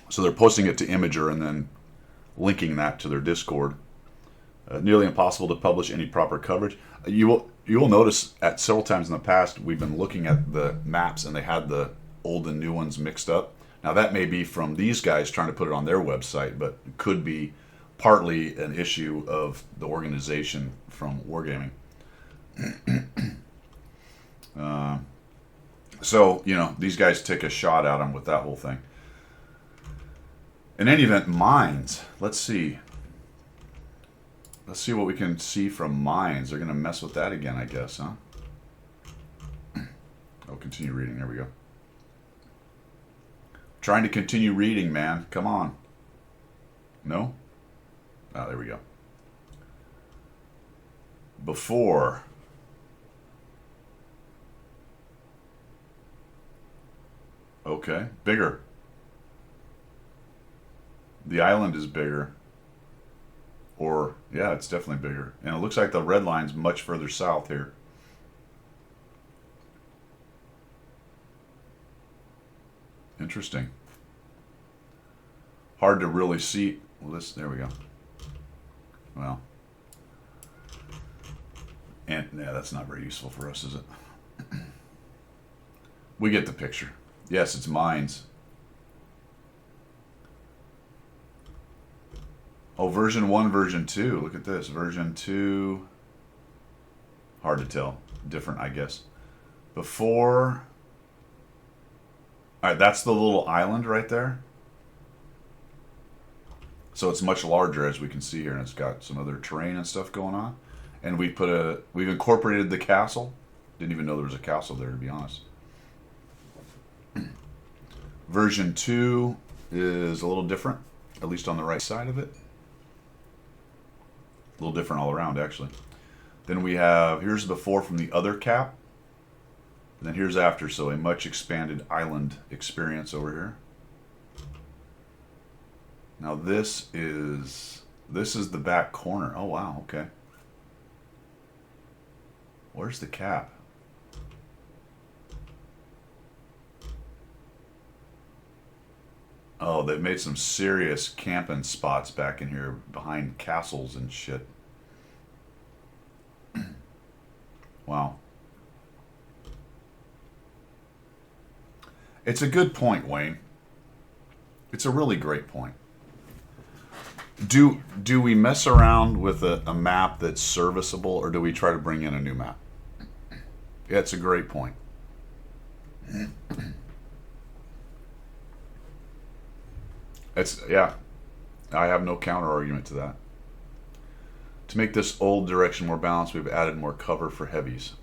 So they're posting it to Imager and then linking that to their Discord. Nearly impossible to publish any proper coverage. You will notice at several times in the past we've been looking at the maps and they had the old and new ones mixed up. Now that may be from these guys trying to put it on their website, but it could be partly an issue of the organization from Wargaming. So, you know, these guys take a shot at him with that whole thing. In any event, mines. Let's see. Let's see what we can see from mines. They're going to mess with that again, I guess, huh? I'll continue reading. There we go. Trying to continue reading, man. Come on. No? Ah, there we go. Before. Okay. Bigger. The island is bigger. Or, yeah, it's definitely bigger. And it looks like the red line's much further south here. Interesting. Hard to really see. Well, there we go. Well. And, yeah, that's not very useful for us, is it? We get the picture. Yes, it's mines. Oh, version 1, version 2. Look at this. Version 2. Hard to tell. Different, I guess. Before. Alright, that's the little island right there. So it's much larger, as we can see here, and it's got some other terrain and stuff going on. And we've incorporated the castle. Didn't even know there was a castle there, to be honest. Version 2 is a little different, at least on the right side of it. A little different all around, actually. Then we have, here's before from the other cap. And then here's after, so a much expanded island experience over here. Now this is the back corner. Oh wow, okay. Where's the cap? Oh, they've made some serious camping spots back in here behind castles and shit. Wow. It's a good point, Wayne. It's a really great point. Do we mess around with a map that's serviceable, or do we try to bring in a new map? Yeah, it's a great point. Yeah, I have no counter argument to that. To make this old direction more balanced, we've added more cover for heavies.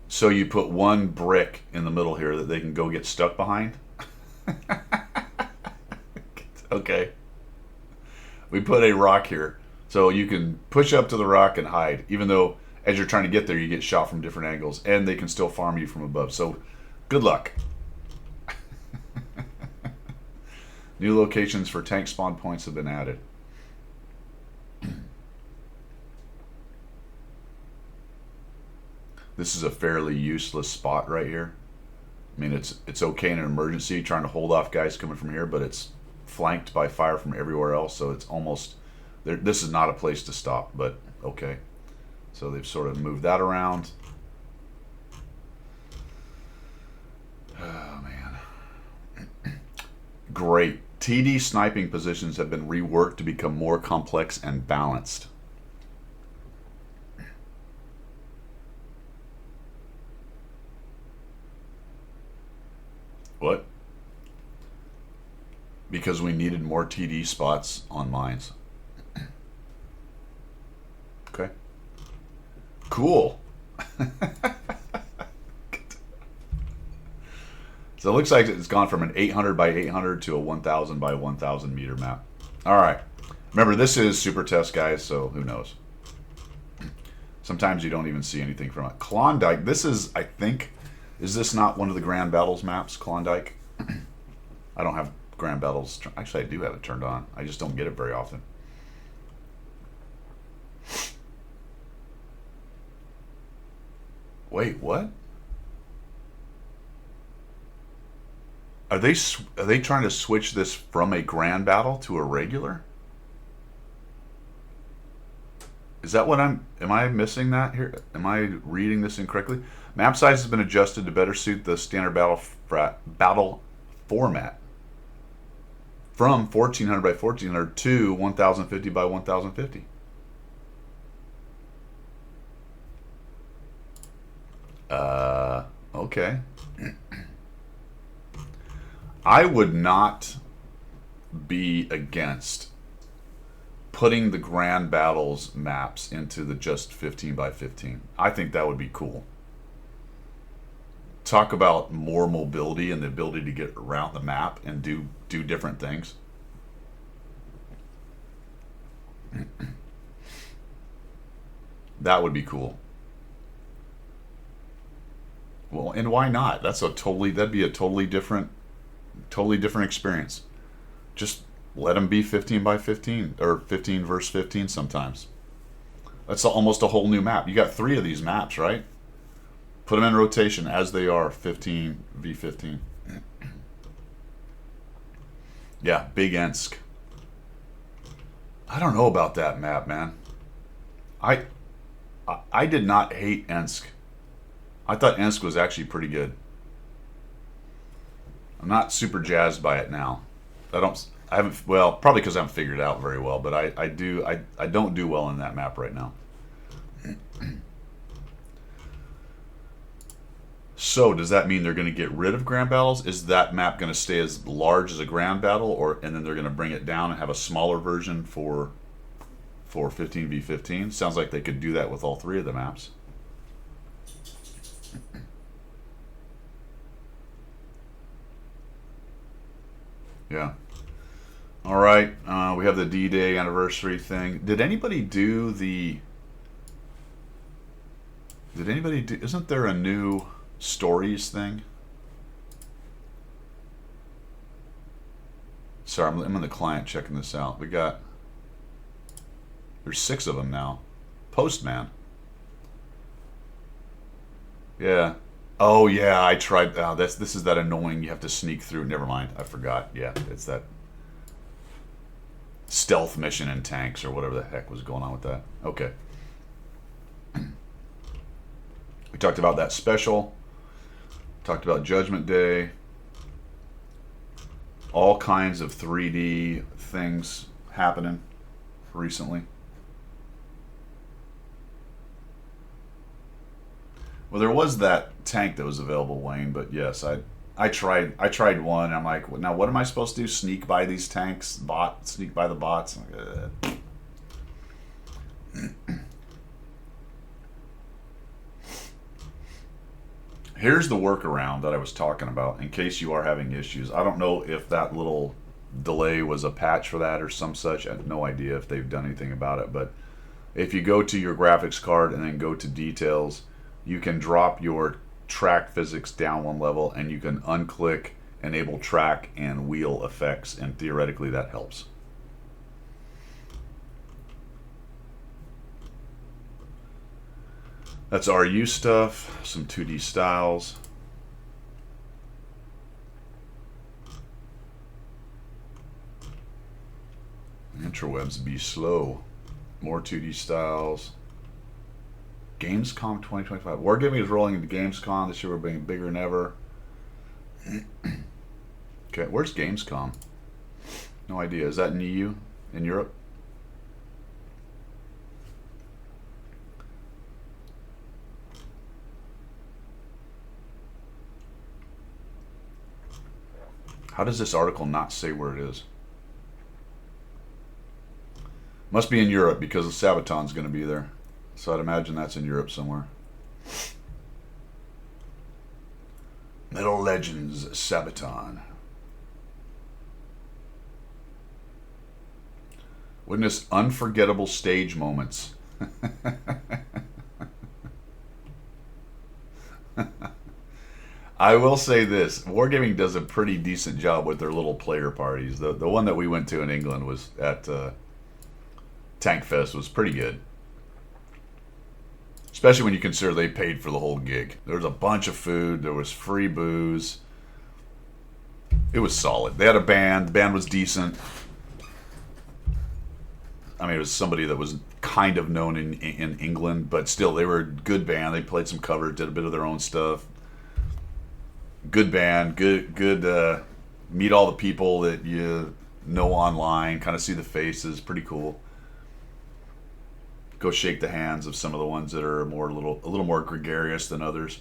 So you put one brick in the middle here that they can go get stuck behind? Okay. We put a rock here, so you can push up to the rock and hide, even though as you're trying to get there, you get shot from different angles, and they can still farm you from above. So, good luck. New locations for tank spawn points have been added. This is a fairly useless spot right here. I mean, it's okay in an emergency trying to hold off guys coming from here, but it's flanked by fire from everywhere else, so it's almost... This is not a place to stop, but okay. So they've sort of moved that around. Oh, man. Great. TD sniping positions have been reworked to become more complex and balanced. What? Because we needed more TD spots on mines. Okay. Cool. So it looks like it's gone from an 800 by 800 to a 1000 by 1000 meter map. All right. Remember, this is super test, guys, so who knows? Sometimes you don't even see anything from it. Klondike, this is, I think, is this not one of the Grand Battles maps, Klondike? I don't have Grand Battles. Actually, I do have it turned on. I just don't get it very often. Wait, what? Are they trying to switch this from a Grand Battle to a regular? Is that what am I missing that here? Am I reading this incorrectly? Map size has been adjusted to better suit the standard battle format from 1400 by 1400 to 1050 by 1050. Okay. I would not be against putting the Grand Battles maps into the just 15 by 15. I think that would be cool. Talk about more mobility and the ability to get around the map and do different things. That would be cool. Well, and why not? That'd be a totally different experience. Just let them be 15 by 15 or 15 versus 15 sometimes. That's almost a whole new map. You got 3 of these maps, right? Put them in rotation as they are, 15 v 15. Yeah, Big Ensk. I don't know about that map, man. I did not hate Ensk. I thought Ensk was actually pretty good. I'm not super jazzed by it now. I haven't, well, probably because I haven't figured it out very well, but I don't do well in that map right now. So does that mean they're going to get rid of Grand Battles? Is that map going to stay as large as a Grand Battle, and then they're going to bring it down and have a smaller version for 15v15? Sounds like they could do that with all 3 of the maps. Yeah. All right. We have the D-Day anniversary thing. Did anybody do the... Isn't there a new stories thing? Sorry, I'm in the client checking this out. There's 6 of them now. Postman. Yeah. Oh yeah, I tried. Oh, this is that annoying. You have to sneak through. Never mind. I forgot. Yeah, it's that stealth mission in tanks or whatever the heck was going on with that. Okay. We talked about that special. Talked about Judgment Day. All kinds of 3D things happening recently. Well, there was that tank that was available, Wayne, but yes, I tried one, and I'm like, now what am I supposed to do? Sneak by these tanks? Sneak by the bots? Here's the workaround that I was talking about in case you are having issues. I don't know if that little delay was a patch for that or some such. I have no idea if they've done anything about it, but if you go to your graphics card and then go to details, you can drop your track physics down one level and you can unclick enable track and wheel effects, and theoretically that helps. That's RU stuff, some 2D styles. Interwebs be slow. More 2D styles. Gamescom 2025. Wargaming is rolling into Gamescom. This year we're being bigger than ever. Okay, where's Gamescom? No idea. Is that in EU? In Europe? How does this article not say where it is? Must be in Europe because the Sabaton's going to be there. So I'd imagine that's in Europe somewhere. Metal Legends Sabaton. Witness unforgettable stage moments. I will say this, Wargaming does a pretty decent job with their little player parties. The one that we went to in England was at Tank Fest was pretty good. Especially when you consider they paid for the whole gig. There was a bunch of food, there was free booze. It was solid. They had a band, the band was decent. I mean, it was somebody that was kind of known in England, but still, they were a good band. They played some covers, did a bit of their own stuff. Good band, good. Meet all the people that you know online, kind of see the faces, pretty cool. Go shake the hands of some of the ones that are a little more gregarious than others.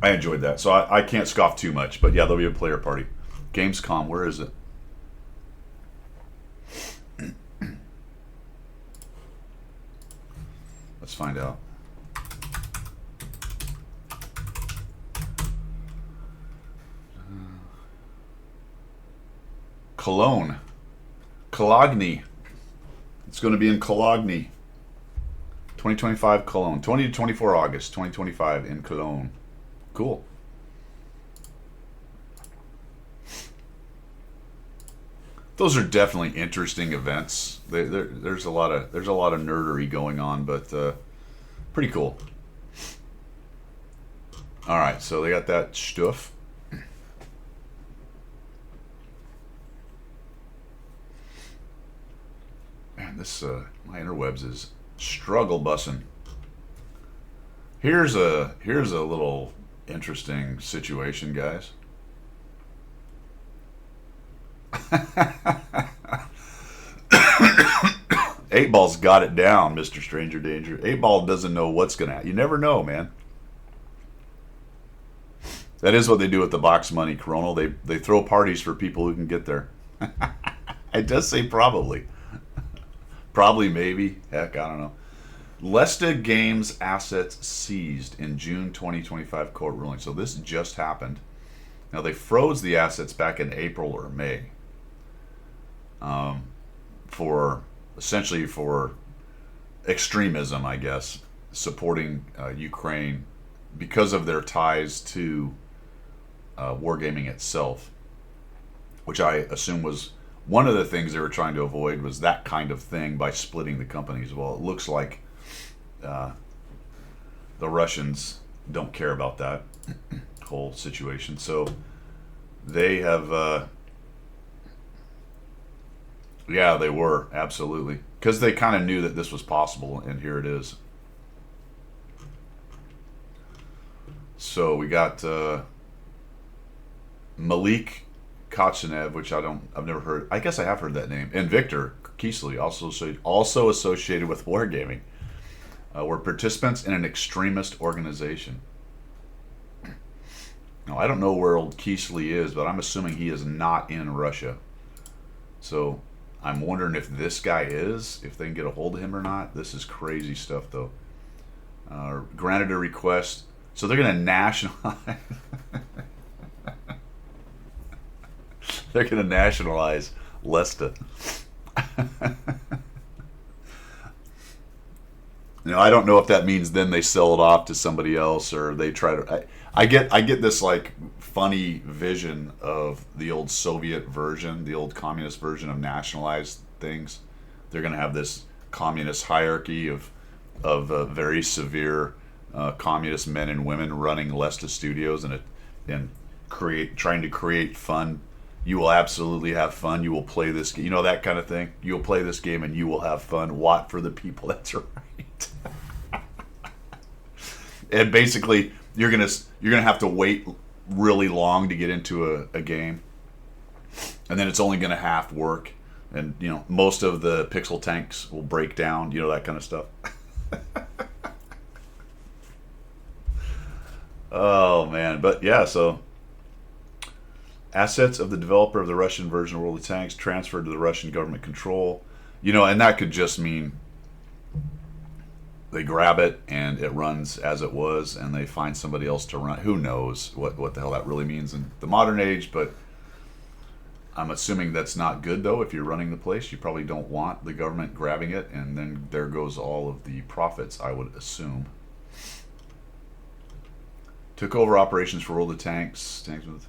I enjoyed that, so I can't scoff too much. But yeah, there'll be a player party. Gamescom, where is it? Let's find out. Cologne. Cologne. It's going to be in Cologne. 2025 Cologne. 20 to 24 August 2025 in Cologne. Cool. Those are definitely interesting events. There's a lot of nerdery going on, but pretty cool. All right, so they got that stuff. Man, this my interwebs is struggle bussing. Here's a little interesting situation, guys. 8Ball's got it down, Mr. Stranger Danger. 8Ball doesn't know what's gonna happen. You never know, man. That is what they do with the box money, Coronal. They throw parties for people who can get there. It does say probably. Probably, maybe. Heck, I don't know. Lesta Games assets seized in June 2025 court ruling. So this just happened. Now, they froze the assets back in April or May essentially for extremism, I guess, supporting Ukraine because of their ties to wargaming itself, which I assume was one of the things they were trying to avoid, was that kind of thing by splitting the companies. Well, it looks like the Russians don't care about that whole situation. So they have, yeah, they were, absolutely. Because they kind of knew that this was possible, and here it is. So we got Malik Kochenev, which I've never heard. I guess I have heard that name. And Victor Keesley, also associated with wargaming, were participants in an extremist organization. Now, I don't know where old Keesley is, but I'm assuming he is not in Russia. So I'm wondering if this guy is, if they can get a hold of him or not. This is crazy stuff, though. Granted a request. So they're going to nationalize. They're going to nationalize Lesta. I don't know if that means then they sell it off to somebody else, or they try to. I get this like funny vision of the old Soviet version, the old communist version of nationalized things. They're going to have this communist hierarchy of very severe communist men and women running Lesta Studios and trying to create fun. You will absolutely have fun. You will play this, that kind of thing. You will play this game and you will have fun. Watt for the people. That's right. And basically, you're gonna have to wait really long to get into a game, and then it's only gonna half work, and most of the pixel tanks will break down. That kind of stuff. Oh man, but yeah, so. Assets of the developer of the Russian version of World of Tanks transferred to the Russian government control. And that could just mean they grab it and it runs as it was, and they find somebody else to run. Who knows what the hell that really means in the modern age, but I'm assuming that's not good, though. If you're running the place, you probably don't want the government grabbing it, and then there goes all of the profits, I would assume. Took over operations for World of Tanks with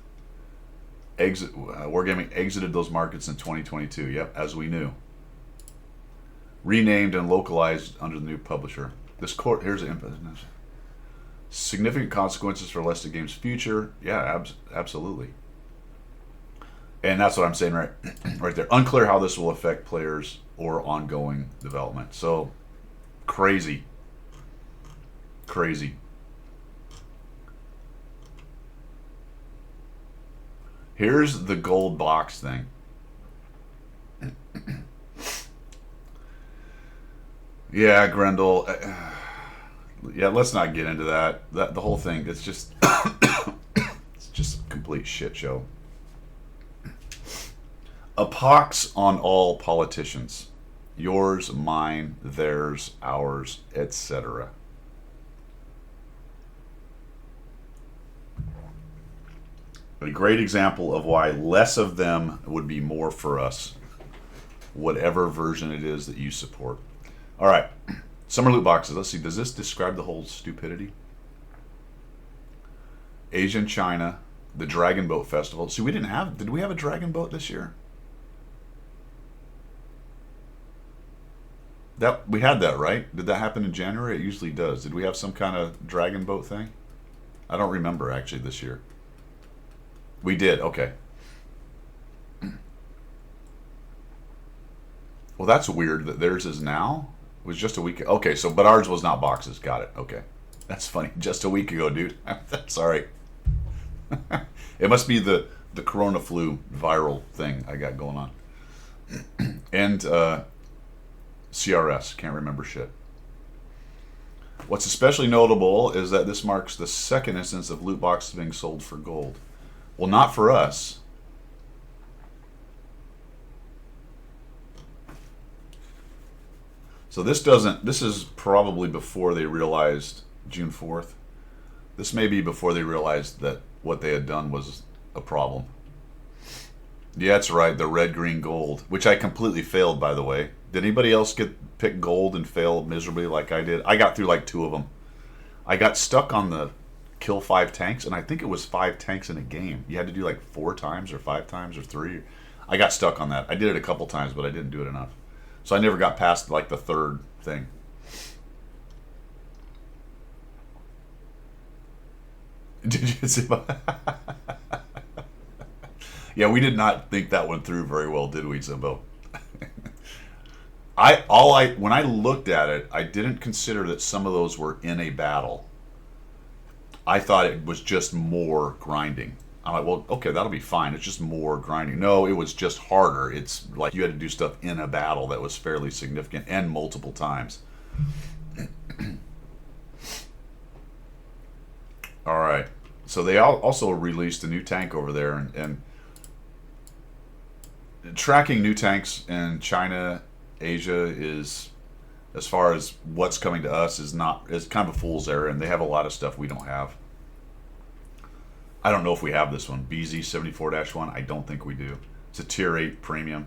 Wargaming exited those markets in 2022. Yep, as we knew. Renamed and localized under the new publisher. This court, here's the input. Significant consequences for Lesta Games' future. Yeah, absolutely. And that's what I'm saying right there. Unclear how this will affect players or ongoing development. So crazy. Crazy. Here's the gold box thing. Yeah, Grendel. Yeah, let's not get into that. The whole thing, it's just it's just a complete shit show. A pox on all politicians. Yours, mine, theirs, ours, etc. A great example of why less of them would be more for us, whatever version it is that you support. All right, summer loot boxes. Let's see, does this describe the whole stupidity? Asian China, the Dragon Boat Festival. See, did we have a Dragon Boat this year? We had that, right? Did that happen in January? It usually does. Did we have some kind of Dragon Boat thing? I don't remember actually this year. We did, okay. Well, that's weird that theirs is now. It was just a week. Okay, so but ours was not boxes. Got it. Okay, that's funny. Just a week ago, dude. Sorry. It must be the Corona flu viral thing I got going on. And CRS. Can't remember shit. What's especially notable is that this marks the second instance of loot boxes being sold for gold. Well, not for us. So this is probably before they realized June 4th. This may be before they realized that what they had done was a problem. Yeah, that's right, the red, green, gold, which I completely failed, by the way. Did anybody else pick gold and fail miserably like I did? I got through like 2 of them. I got stuck on the kill 5 tanks, and I think it was 5 tanks in a game. You had to do like 4 times or 5 times or 3. I got stuck on that. I did it a couple times, but I didn't do it enough. So I never got past like the 3rd thing. Did you see? Yeah, we did not think that one through very well, did we, Zimbo? When I looked at it, I didn't consider that some of those were in a battle. I thought it was just more grinding. I'm like, well, okay, that'll be fine. It's just more grinding. No, it was just harder. It's like you had to do stuff in a battle that was fairly significant and multiple times. All right. So they also released a new tank over there, and tracking new tanks in China, Asia is, as far as what's coming to us, is kind of a fool's errand, and they have a lot of stuff we don't have. I don't know if we have this one, BZ74-1. I don't think we do. It's a tier 8 premium.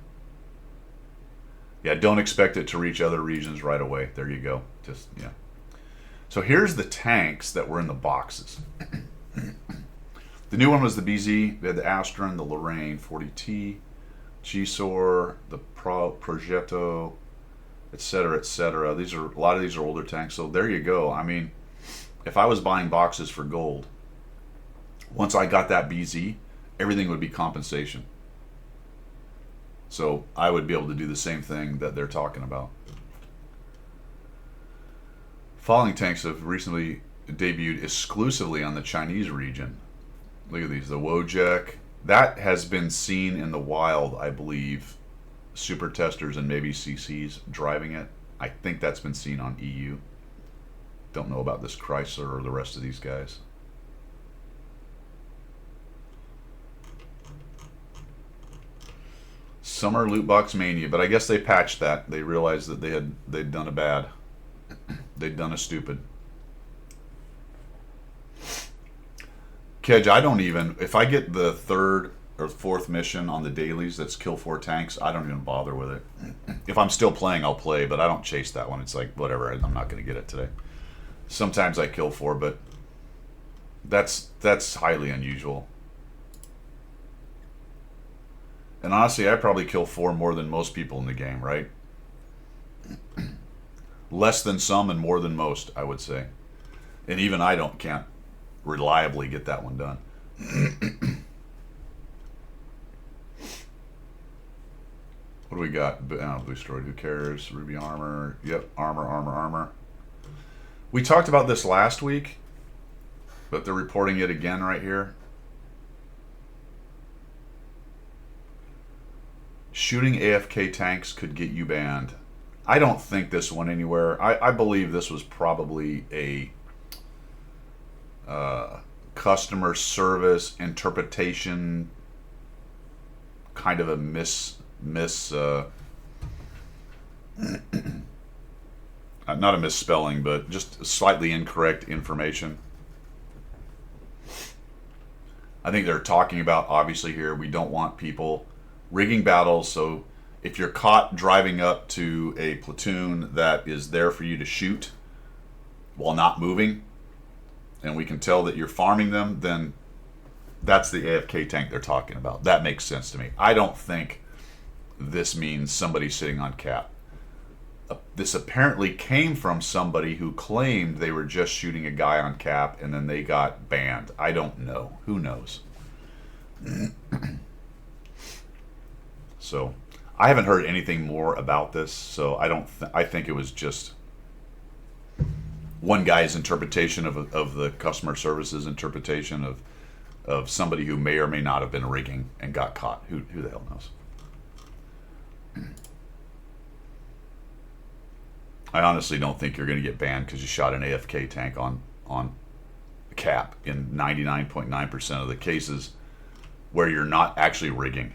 Yeah, don't expect it to reach other regions right away. There you go. Just, yeah. So here's the tanks that were in the boxes. The new one was the BZ. They had the Astron, the Lorraine 40T, Gisor, the Progetto, etc., etc. A lot of these are older tanks. So there you go. I mean, if I was buying boxes for gold, once I got that BZ, everything would be compensation. So I would be able to do the same thing that they're talking about. Falling tanks have recently debuted exclusively on the Chinese region. Look at these, the Wojek. That has been seen in the wild, I believe. Super testers and maybe CCs driving it. I think that's been seen on EU. Don't know about this Chrysler or the rest of these guys. Summer loot box mania, but I guess they patched that. They realized that they'd done a bad. They'd done a stupid. Kedge, I don't even, if I get the 3rd or 4th mission on the dailies that's kill 4 tanks, I don't even bother with it. If I'm still playing, I'll play, but I don't chase that one. It's like, whatever, I'm not going to get it today. Sometimes I kill 4, but that's highly unusual. And honestly, I probably kill 4 more than most people in the game, right? Less than some and more than most, I would say. And even I can't reliably get that one done. What do we got? Blue Story, who cares? Ruby Armor. Yep, armor. We talked about this last week, but they're reporting it again right here. Shooting AFK tanks could get you banned. I don't think this went anywhere. I believe this was probably a customer service interpretation, kind of a not a misspelling, but just slightly incorrect information. I think they're talking about, obviously here, we don't want people rigging battles, so if you're caught driving up to a platoon that is there for you to shoot while not moving, and we can tell that you're farming them, then that's the AFK tank they're talking about. That makes sense to me. I don't think this means somebody sitting on cap. This apparently came from somebody who claimed they were just shooting a guy on cap and then they got banned. I don't know. Who knows? So I haven't heard anything more about this, so I think it was just one guy's interpretation of the customer services interpretation of somebody who may or may not have been rigging and got caught. Who the hell knows? I honestly don't think you're going to get banned because you shot an AFK tank on cap in 99.9% of the cases where you're not actually rigging,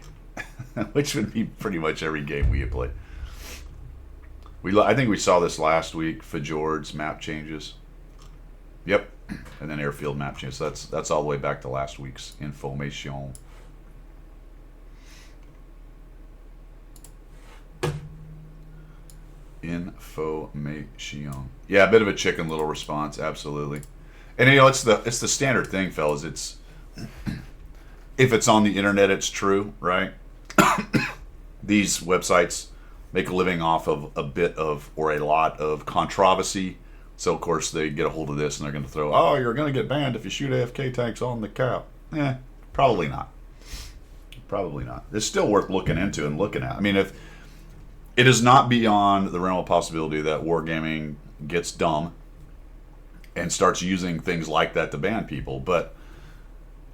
which would be pretty much every game we play. I think we saw this last week. Fjord's map changes. Yep, and then airfield map changes. So that's all the way back to last week's information. Information. Yeah, a bit of a Chicken Little response, absolutely. And it's the standard thing, fellas. It's if it's on the internet, it's true, right? These websites make a living off of a bit of or a lot of controversy. So of course they get a hold of this and they're going to throw, oh, you're going to get banned if you shoot AFK tanks on the cap. Probably not. Probably not. It's still worth looking into and looking at. I mean, if it is not beyond the realm of possibility that Wargaming gets dumb and starts using things like that to ban people, but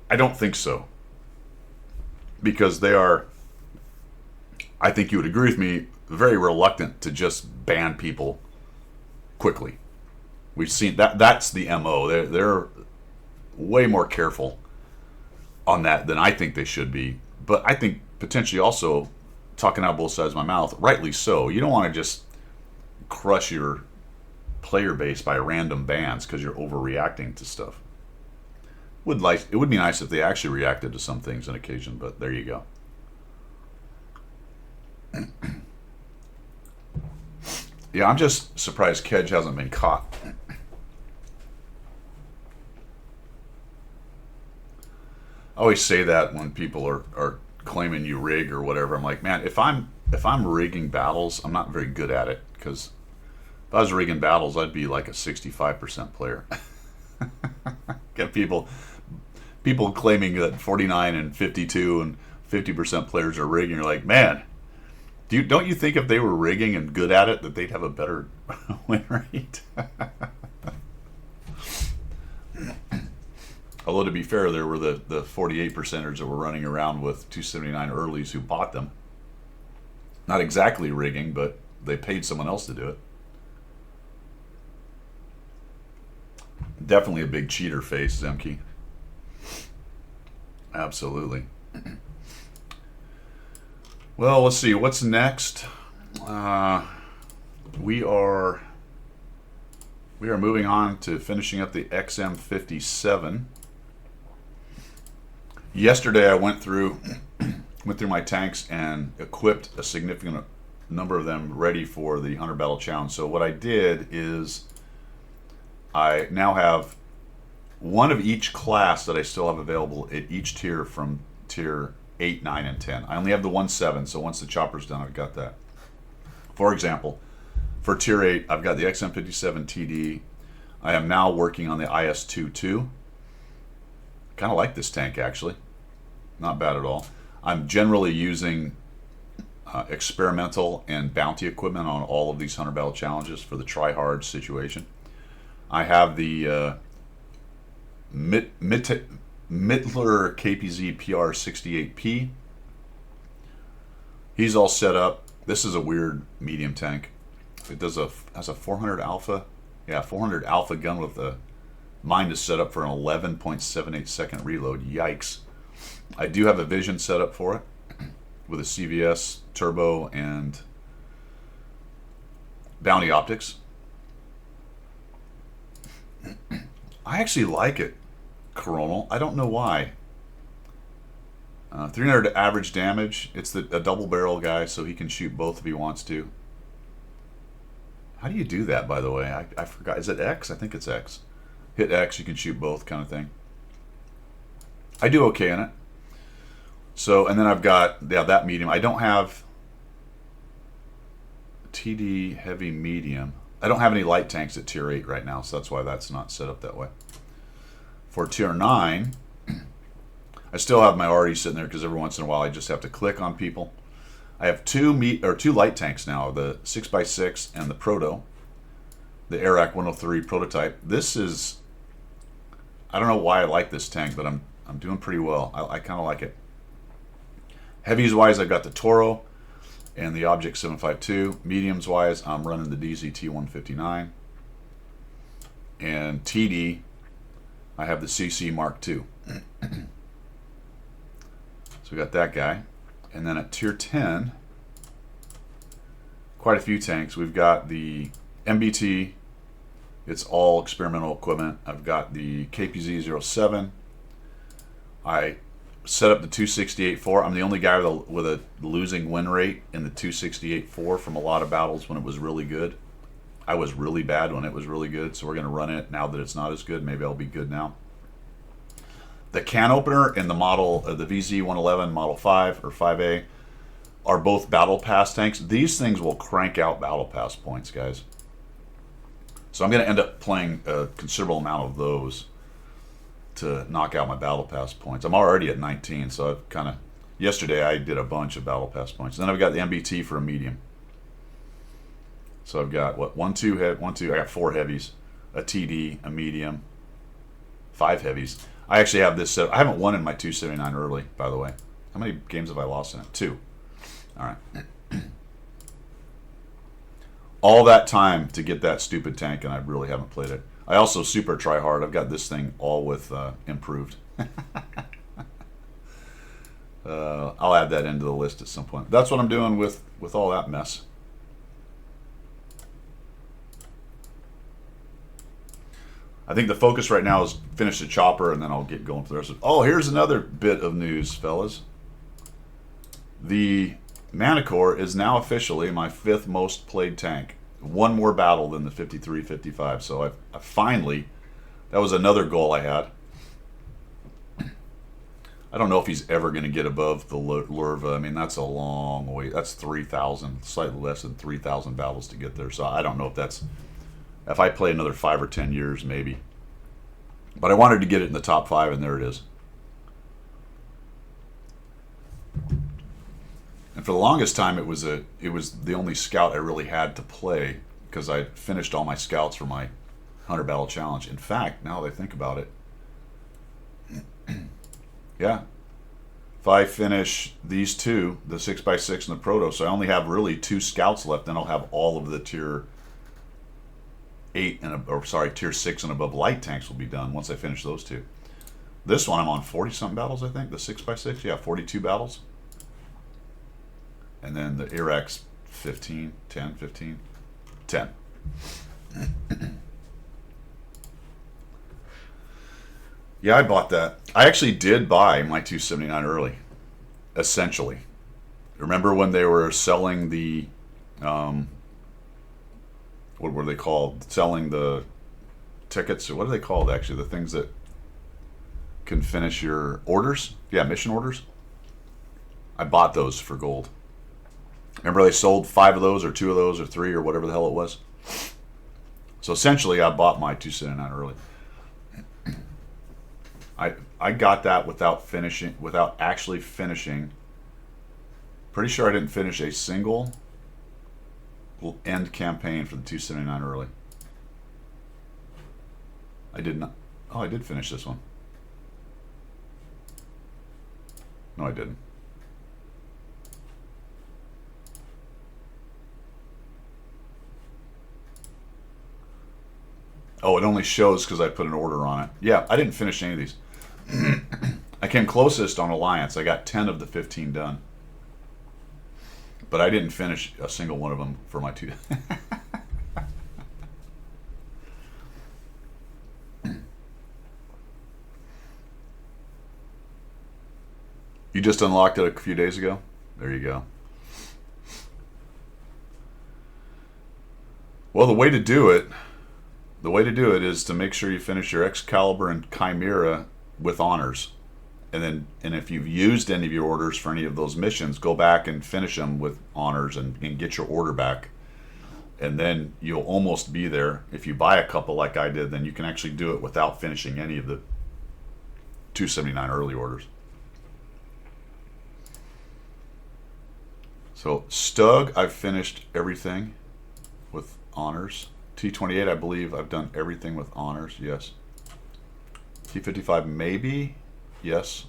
I don't think so. Because they are, I think you would agree with me, very reluctant to just ban people quickly. We've seen that's the MO. They're way more careful on that than I think they should be. But I think potentially also, talking out both sides of my mouth, rightly so. You don't want to just crush your player base by random bans because you're overreacting to stuff. It would be nice if they actually reacted to some things on occasion, but there you go. Yeah, I'm just surprised Kedge hasn't been caught. I always say that when people are claiming you rig or whatever. I'm like, man, if I'm rigging battles, I'm not very good at it, because if I was rigging battles, I'd be like a 65% player. Get people claiming that 49 and 52 and 50% players are rigging. You're like, man, don't you think if they were rigging and good at it that they'd have a better win rate? Although, to be fair, there were the 48 percenters that were running around with 279 earlies who bought them. Not exactly rigging, but they paid someone else to do it. Definitely a big cheater face, Zemke. Absolutely. Well, let's see. What's next? We are moving on to finishing up the XM57. Yesterday I went through my tanks and equipped a significant number of them ready for the 100 Battle Challenge. So what I did is I now have one of each class that I still have available at each tier from tier 8, 9, and 10. I only have the 1-7, so once the chopper's done, I've got that. For example, for tier 8, I've got the XM57 TD. I am now working on the IS-22. Kind of like this tank, actually. Not bad at all. I'm generally using experimental and bounty equipment on all of these 100 battle challenges for the try hard situation. I have the Mittler KPZ PR68P. He's all set up. This is a weird medium tank. It has a 400 alpha. Yeah, 400 alpha gun with a mine is set up for an 11.78 second reload. Yikes. I do have a vision set up for it with a CVS turbo and bounty optics. I actually like it, Coronal. I don't know why. 300 average damage. It's a double barrel guy, so he can shoot both if he wants to. How do you do that, by the way? I forgot. Is it X? I think it's X. Hit X, you can shoot both, kind of thing. I do okay in it. So, and then I've got, yeah, that medium. I don't have TD heavy medium. I don't have any light tanks at tier 8 right now, so that's why that's not set up that way. For tier 9, I still have my already sitting there because every once in a while I just have to click on people. I have two light tanks now, the 6x6 and the Proto, the Airac 103 prototype. This is, I don't know why I like this tank, but I'm doing pretty well. I kind of like it. Heavies wise, I've got the Toro and the Object 752. Mediums wise, I'm running the DZT 159. And TD, I have the CC Mark II. So we got that guy. And then at tier 10, quite a few tanks. We've got the MBT. It's all experimental equipment. I've got the KPZ-07. I set up the 268-4. I'm the only guy with a losing win rate in the 268-4 from a lot of battles when it was really good. I was really bad when it was really good, so we're going to run it now that it's not as good. Maybe I'll be good now. The can opener and the model, the VZ-111 Model 5 or 5A, are both Battle Pass tanks. These things will crank out Battle Pass points, guys. So I'm going to end up playing a considerable amount of those to knock out my Battle Pass points. I'm already at 19, so I've kind of... Yesterday I did a bunch of Battle Pass points. And then I've got the MBT for a medium. So I've got, what, 1, 2, I got 4 heavies, a TD, a medium, 5 heavies. I actually have this set. I haven't won in my 279 early, by the way. How many games have I lost in it? 2. All right. All that time to get that stupid tank, and I really haven't played it. I also super try hard. I've got this thing all with improved. I'll add that into the list at some point. That's what I'm doing with all that mess. I think the focus right now is finish the chopper, and then I'll get going for the rest of it. Oh, here's another bit of news, fellas. The Manticore is now officially my 5th most played tank. One more battle than the 53-55. So I finally, that was another goal I had. I don't know if he's ever going to get above the Lurva. I mean, that's a long way. That's 3,000, slightly less than 3,000 battles to get there. So I don't know if that's... If I play another 5 or 10 years, maybe. But I wanted to get it in the top 5, and there it is. And for the longest time, it was the only scout I really had to play because I finished all my scouts for my 100 battle challenge. In fact, now that I think about it, yeah. If I finish these two, the 6x6 and the Proto, so I only have really 2 scouts left, then I'll have all of the tier 8 and tier 6 and above light tanks will be done once I finish those 2. This one I'm on 40 something battles, I think. The 6x6, yeah, 42 battles. And then the Airac 15, 10, 15, 10. Yeah, I bought that. I actually did buy my 279 early, essentially. Remember when they were selling the what were they called? Selling the tickets, or what are they called actually? The things that can finish your orders? Yeah, mission orders. I bought those for gold. Remember they sold 5 of those, or 2 of those, or 3, or whatever the hell it was? So essentially, I bought my 279 early. I got that without actually finishing Pretty sure I didn't finish a single end campaign for the 279 early. I did not. Oh, I did finish this one. No, I didn't. Oh, it only shows because I put an order on it. Yeah, I didn't finish any of these. I came closest on Alliance. I got 10 of the 15 done. But I didn't finish a single one of them for my two. You just unlocked it a few days ago? There you go. Well, the way to do it is to make sure you finish your Excalibur and Chimera with honors. And if you've used any of your orders for any of those missions, go back and finish them with honors and get your order back. And then you'll almost be there. If you buy a couple like I did, then you can actually do it without finishing any of the 279 early orders. So Stug, I've finished everything with honors. T28, I believe I've done everything with honors, yes. T55, maybe, yes.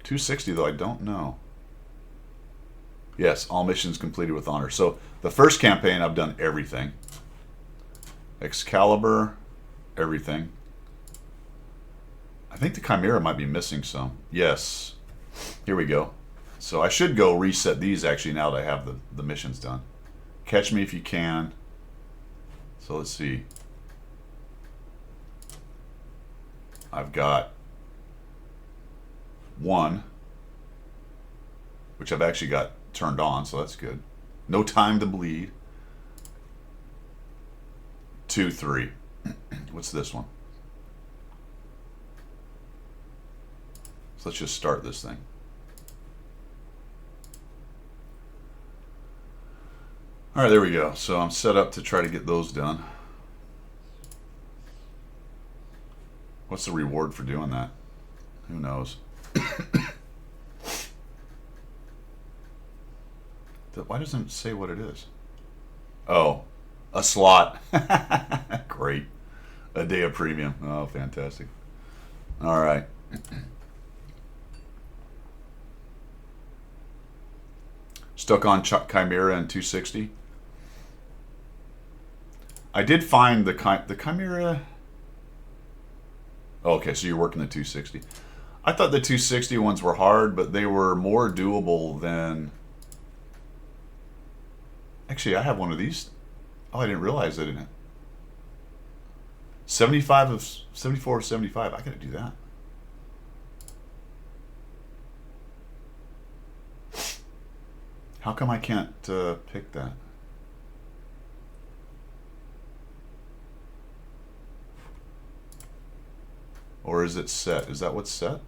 260, though, I don't know. Yes, all missions completed with honors. So the first campaign, I've done everything. Excalibur, everything. I think the Chimera might be missing some. Yes. Here we go. So I should go reset these, actually, now that I have the missions done. Catch Me If You Can. So let's see. I've got 1, which I've actually got turned on, so that's good. No Time to Bleed. 2, 3. What's this one? So let's just start this thing. All right, there we go. So I'm set up to try to get those done. What's the reward for doing that? Who knows? Why doesn't it say what it is? Oh, a slot. Great. A day of premium. Oh, fantastic. All right. Stuck on Chimera and 260. I did find the Chimera. Oh, okay, so you're working the 260. I thought the 260 ones were hard, but they were more doable than... Actually, I have one of these. Oh, I didn't realize I didn't. 74 of 75. I gotta do that. How come I can't pick that? Or is it set? Is that what's set?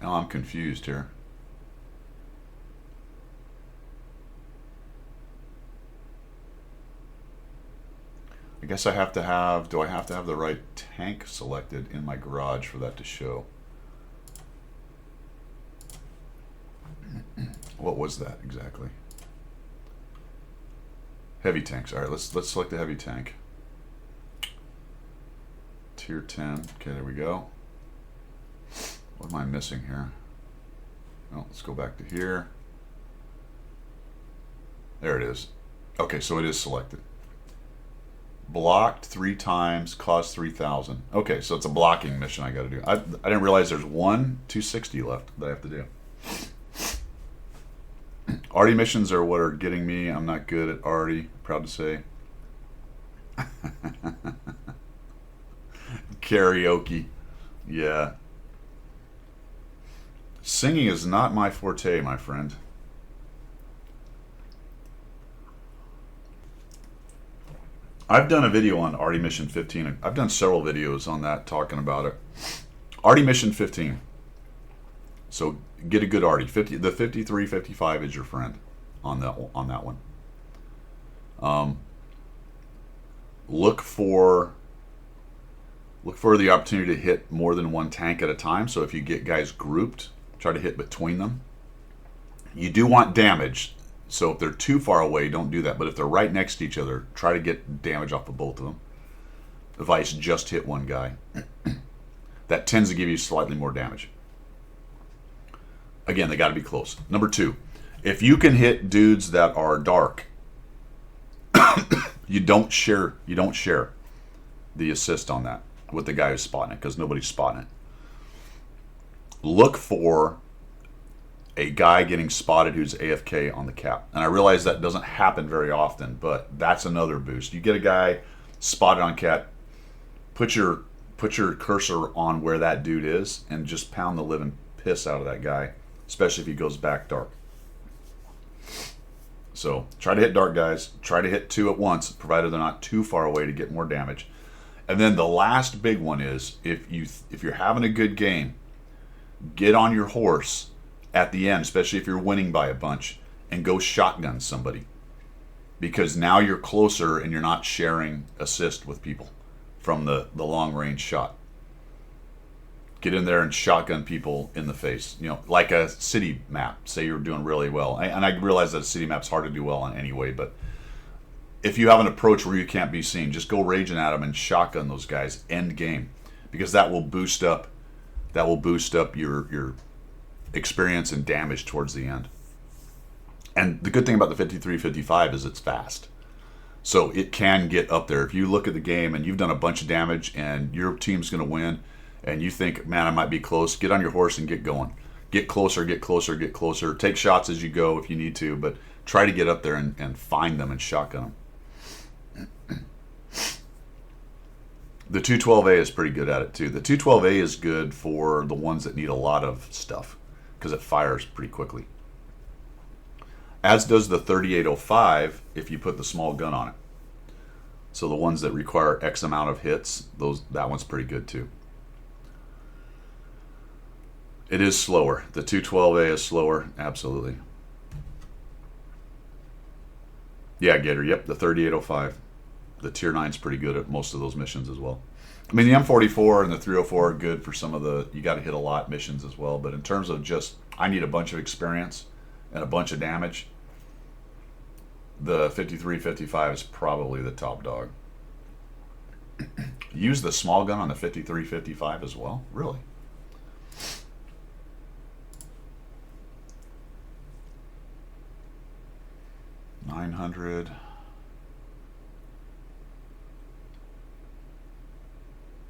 Now I'm confused here. I guess I have to have, do I have to have the right tank selected in my garage for that to show? What was that exactly? Heavy tanks. All right, let's select the heavy tank. Tier 10. Okay, there we go. What am I missing here? Well, let's go back to here. There it is. Okay, so it is selected. Blocked 3 times, cost 3,000. Okay, so it's a blocking mission I got to do. I didn't realize there's 1 260 left that I have to do. Arty missions are what are getting me. I'm not good at Arty, proud to say. Karaoke. Yeah. Singing is not my forte, my friend. I've done a video on Arty Mission 15. I've done several videos on that talking about it. Arty Mission 15. So get a good Arty. The 53, 55 is your friend on that one. Look for Look for the opportunity to hit more than one tank at a time. So if you get guys grouped, try to hit between them. You do want damage. So if they're too far away, don't do that. But if they're right next to each other, try to get damage off of both of them. Vice, just hit one guy. That tends to give you slightly more damage. Again, they got to be close. Number 2, if you can hit dudes that are dark, you don't share the assist on that with the guy who's spotting it, because nobody's spotting it. Look for a guy getting spotted who's AFK on the cap. And I realize that doesn't happen very often, but that's another boost. You get a guy spotted on cap, put your cursor on where that dude is and just pound the living piss out of that guy, especially if he goes back dark. So try to hit dark guys. Try to hit 2 at once, provided they're not too far away to get more damage. And then the last big one is, if you're having a good game, get on your horse at the end, especially if you're winning by a bunch, and go shotgun somebody. Because now you're closer and you're not sharing assist with people from the long range shot. Get in there and shotgun people in the face. You know, like a city map. Say you're doing really well. And I realize that a city map's hard to do well on anyway, but if you have an approach where you can't be seen, just go raging at them and shotgun those guys end game, because that will boost up your experience and damage towards the end. And the good thing about the 53-55 is it's fast. So it can get up there. If you look at the game and you've done a bunch of damage and your team's going to win and you think, man, I might be close, get on your horse and get going. Get closer, get closer, get closer. Take shots as you go if you need to, but try to get up there and find them and shotgun them. The 212A is pretty good at it too. The 212A is good for the ones that need a lot of stuff because it fires pretty quickly. As does the 3805 if you put the small gun on it. So the ones that require X amount of hits, that one's pretty good too. It is slower. The 212A is slower, absolutely. Yeah, Gator, yep, the 3805. The Tier 9 is pretty good at most of those missions as well. I mean, the M44 and the 304 are good for some of the, you got to hit a lot missions as well, but in terms of just, I need a bunch of experience and a bunch of damage, the 53-55 is probably the top dog. Use the small gun on the 53-55 as well? Really? $900.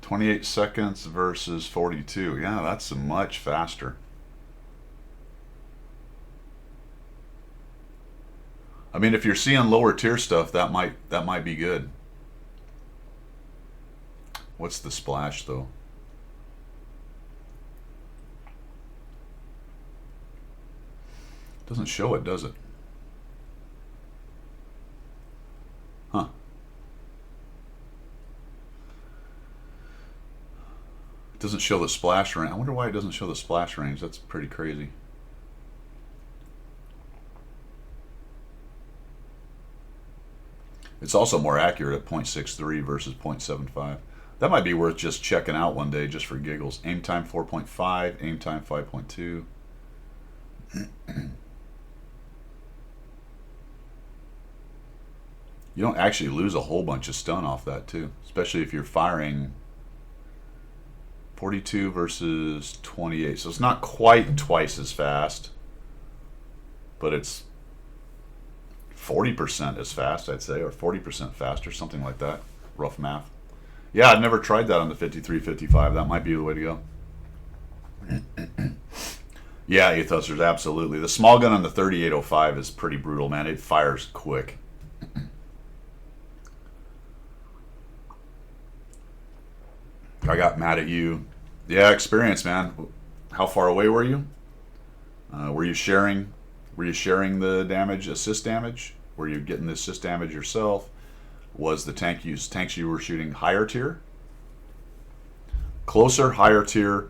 28 seconds versus 42. Yeah, that's much faster. I mean, if you're seeing lower tier stuff, that might be good. What's the splash though? Doesn't show it, does it? Huh. It doesn't show the splash range. I wonder why it doesn't show the splash range. That's pretty crazy. It's also more accurate at 0.63 versus 0.75. That might be worth just checking out one day just for giggles. Aim time 4.5, aim time 5.2. You don't actually lose a whole bunch of stun off that too, especially if you're firing 42 versus 28. So it's not quite twice as fast, but it's 40% as fast, I'd say, or 40% faster, something like that. Rough math. Yeah, I've never tried that on the 53-55. That might be the way to go. Yeah, Ethusters, absolutely. The small gun on the 3805 is pretty brutal, man. It fires quick. I got mad at you. Yeah, experience, man. How far away were you? Were you sharing the damage, assist damage? Were you getting the assist damage yourself? Was the tanks you were shooting higher tier? Closer, higher tier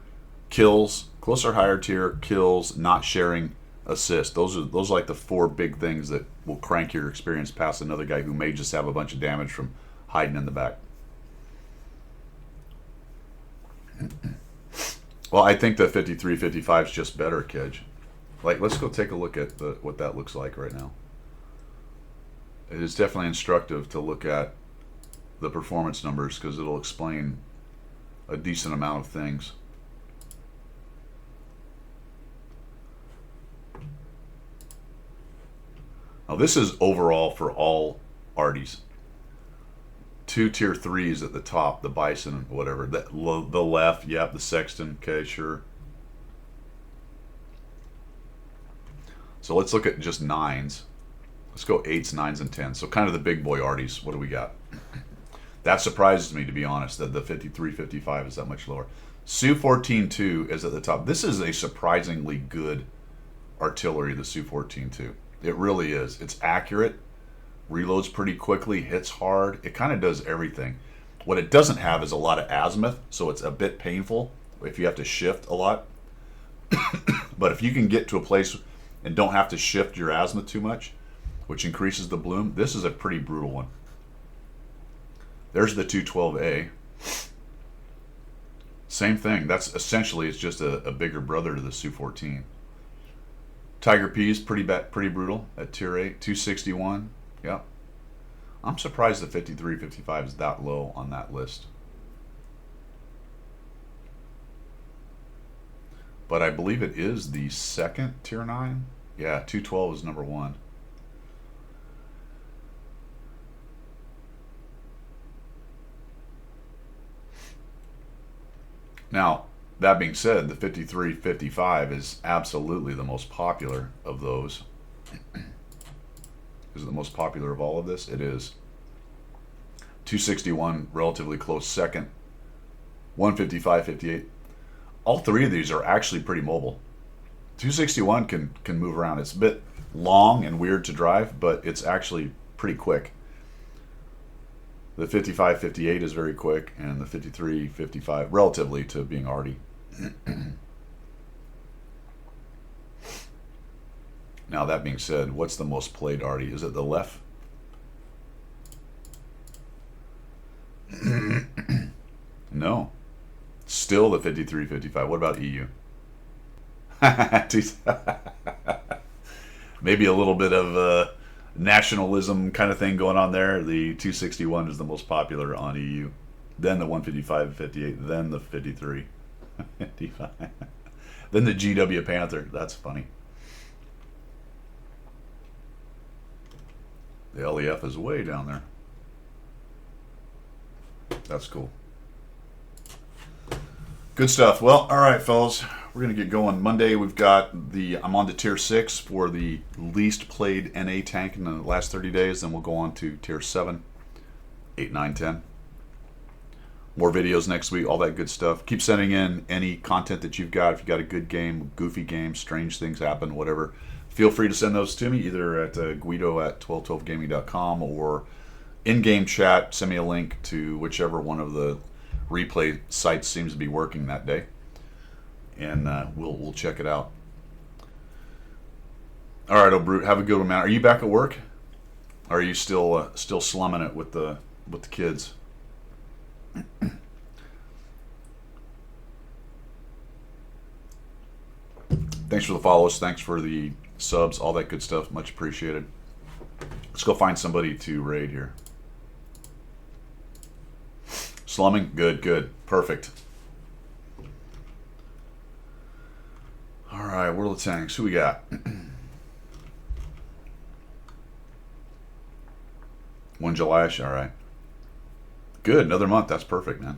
kills. Closer, higher tier kills. Not sharing assist. Those are like the 4 big things that will crank your experience past another guy who may just have a bunch of damage from hiding in the back. Well, I think the 5355 is just better, Kedge. Like, let's go take a look at what that looks like right now. It is definitely instructive to look at the performance numbers because it'll explain a decent amount of things. Now, this is overall for all Arties. 2 tier 3s at the top, the Bison, whatever. The left, yep, the Sexton, okay, sure. So let's look at just 9s. Let's go 8s, 9s, and 10s. So kind of the big boy Arties. What do we got? That surprises me, to be honest, that the 5355 is that much lower. Su-14-2 is at the top. This is a surprisingly good artillery, the Su-14-2. It really is. It's accurate, reloads pretty quickly, hits hard. It kind of does everything. What it doesn't have is a lot of azimuth, so it's a bit painful if you have to shift a lot. But if you can get to a place and don't have to shift your azimuth too much, which increases the bloom, this is a pretty brutal one. There's the 212A. Same thing. That's essentially, it's just a bigger brother to the Su-14. Tiger P is pretty brutal at tier 8. 261. Yep. I'm surprised the 5355 is that low on that list. But I believe it is the second tier 9. Yeah, 212 is number 1. Now, that being said, the 5355 is absolutely the most popular of those. Is it the most popular of all of this? It is. 261, relatively close second. 155, 58. All three of these are actually pretty mobile. 261 can move around. It's a bit long and weird to drive, but it's actually pretty quick. The 55-58 is very quick, and the 53-55, relatively to being Artie. Now, that being said, what's the most played Artie? Is it the left? No. Still the 53-55. What about EU? Maybe a little bit of nationalism kind of thing going on there. The 261 is the most popular on EU. Then the 155-58. Then the 53-55. Then the GW Panther. That's funny. The LEF is way down there. That's cool. Good stuff. Well, all right, fellas. We're going to get going. Monday, we've got I'm on to Tier 6 for the least played NA tank in the last 30 days. Then we'll go on to Tier 7, 8, 9, 10. More videos next week, all that good stuff. Keep sending in any content that you've got. If you've got a good game, goofy game, strange things happen, whatever, feel free to send those to me, either at Guido@1212gaming.com or in-game chat. Send me a link to whichever one of the replay sites seems to be working that day, and we'll check it out. All right, O'Brute, have a good one, man. Are you back at work? Or are you still slumming it with the kids? Thanks for the follows. Thanks for the subs. All that good stuff. Much appreciated. Let's go find somebody to raid here. Slumming? Good. Perfect. All right, World of Tanks. Who we got? 1 July-ish. All right. Good. Another month. That's perfect, man.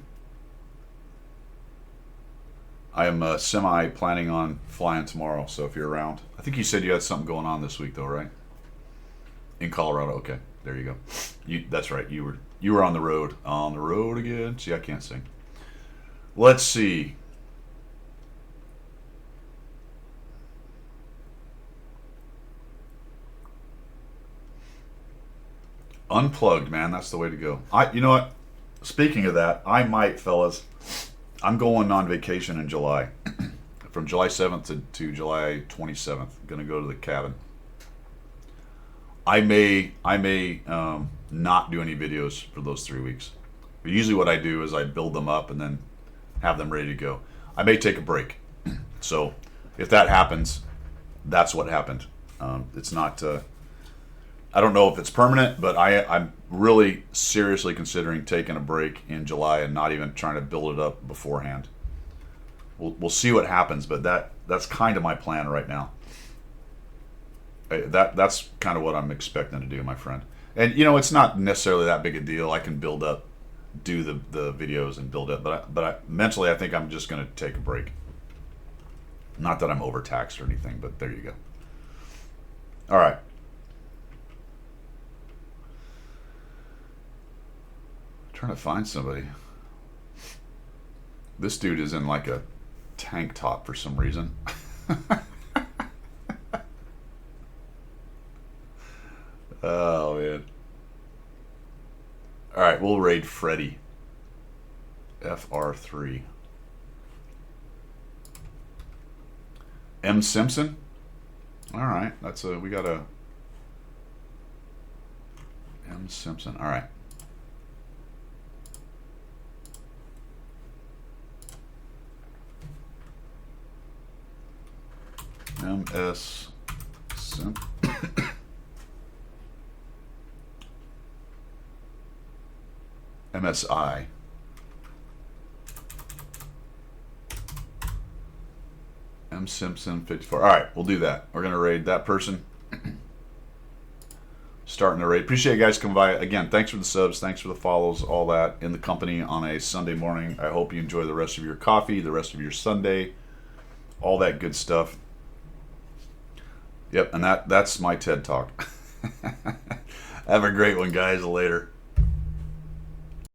I am semi-planning on flying tomorrow, so if you're around. I think you said you had something going on this week, though, right? In Colorado. Okay. There you go. That's right. You were on the road. On the road again. See, I can't sing. Let's see. Unplugged, man. That's the way to go. You know what? Speaking of that, I might, fellas. I'm going on vacation in July. From July 7th to July 27th. Going to go to the cabin. I may not do any videos for those 3 weeks. But usually what I do is I build them up and then have them ready to go. I may take a break. So if that happens, that's what happened. It's not. I don't know if it's permanent, but I'm really seriously considering taking a break in July and not even trying to build it up beforehand. We'll see what happens, but that's kind of my plan right now. That's kind of what I'm expecting to do, my friend. And it's not necessarily that big a deal. I can build up, do the videos and build up, but mentally, I think I'm just going to take a break. Not that I'm overtaxed or anything, but there you go. All right. Trying to find somebody. This dude is in like a tank top for some reason. Oh man. All right, we'll raid Freddy. FR3. M Simpson. All right, we got a M Simpson. All right. MS Simp. MSI. M Simpson 54. All right, we'll do that. We're gonna raid that person. Starting the raid. Appreciate you guys coming by. Again, thanks for the subs, thanks for the follows, all that in the company on a Sunday morning. I hope you enjoy the rest of your coffee, the rest of your Sunday, all that good stuff. Yep, and that's my TED Talk. Have a great one, guys. Later.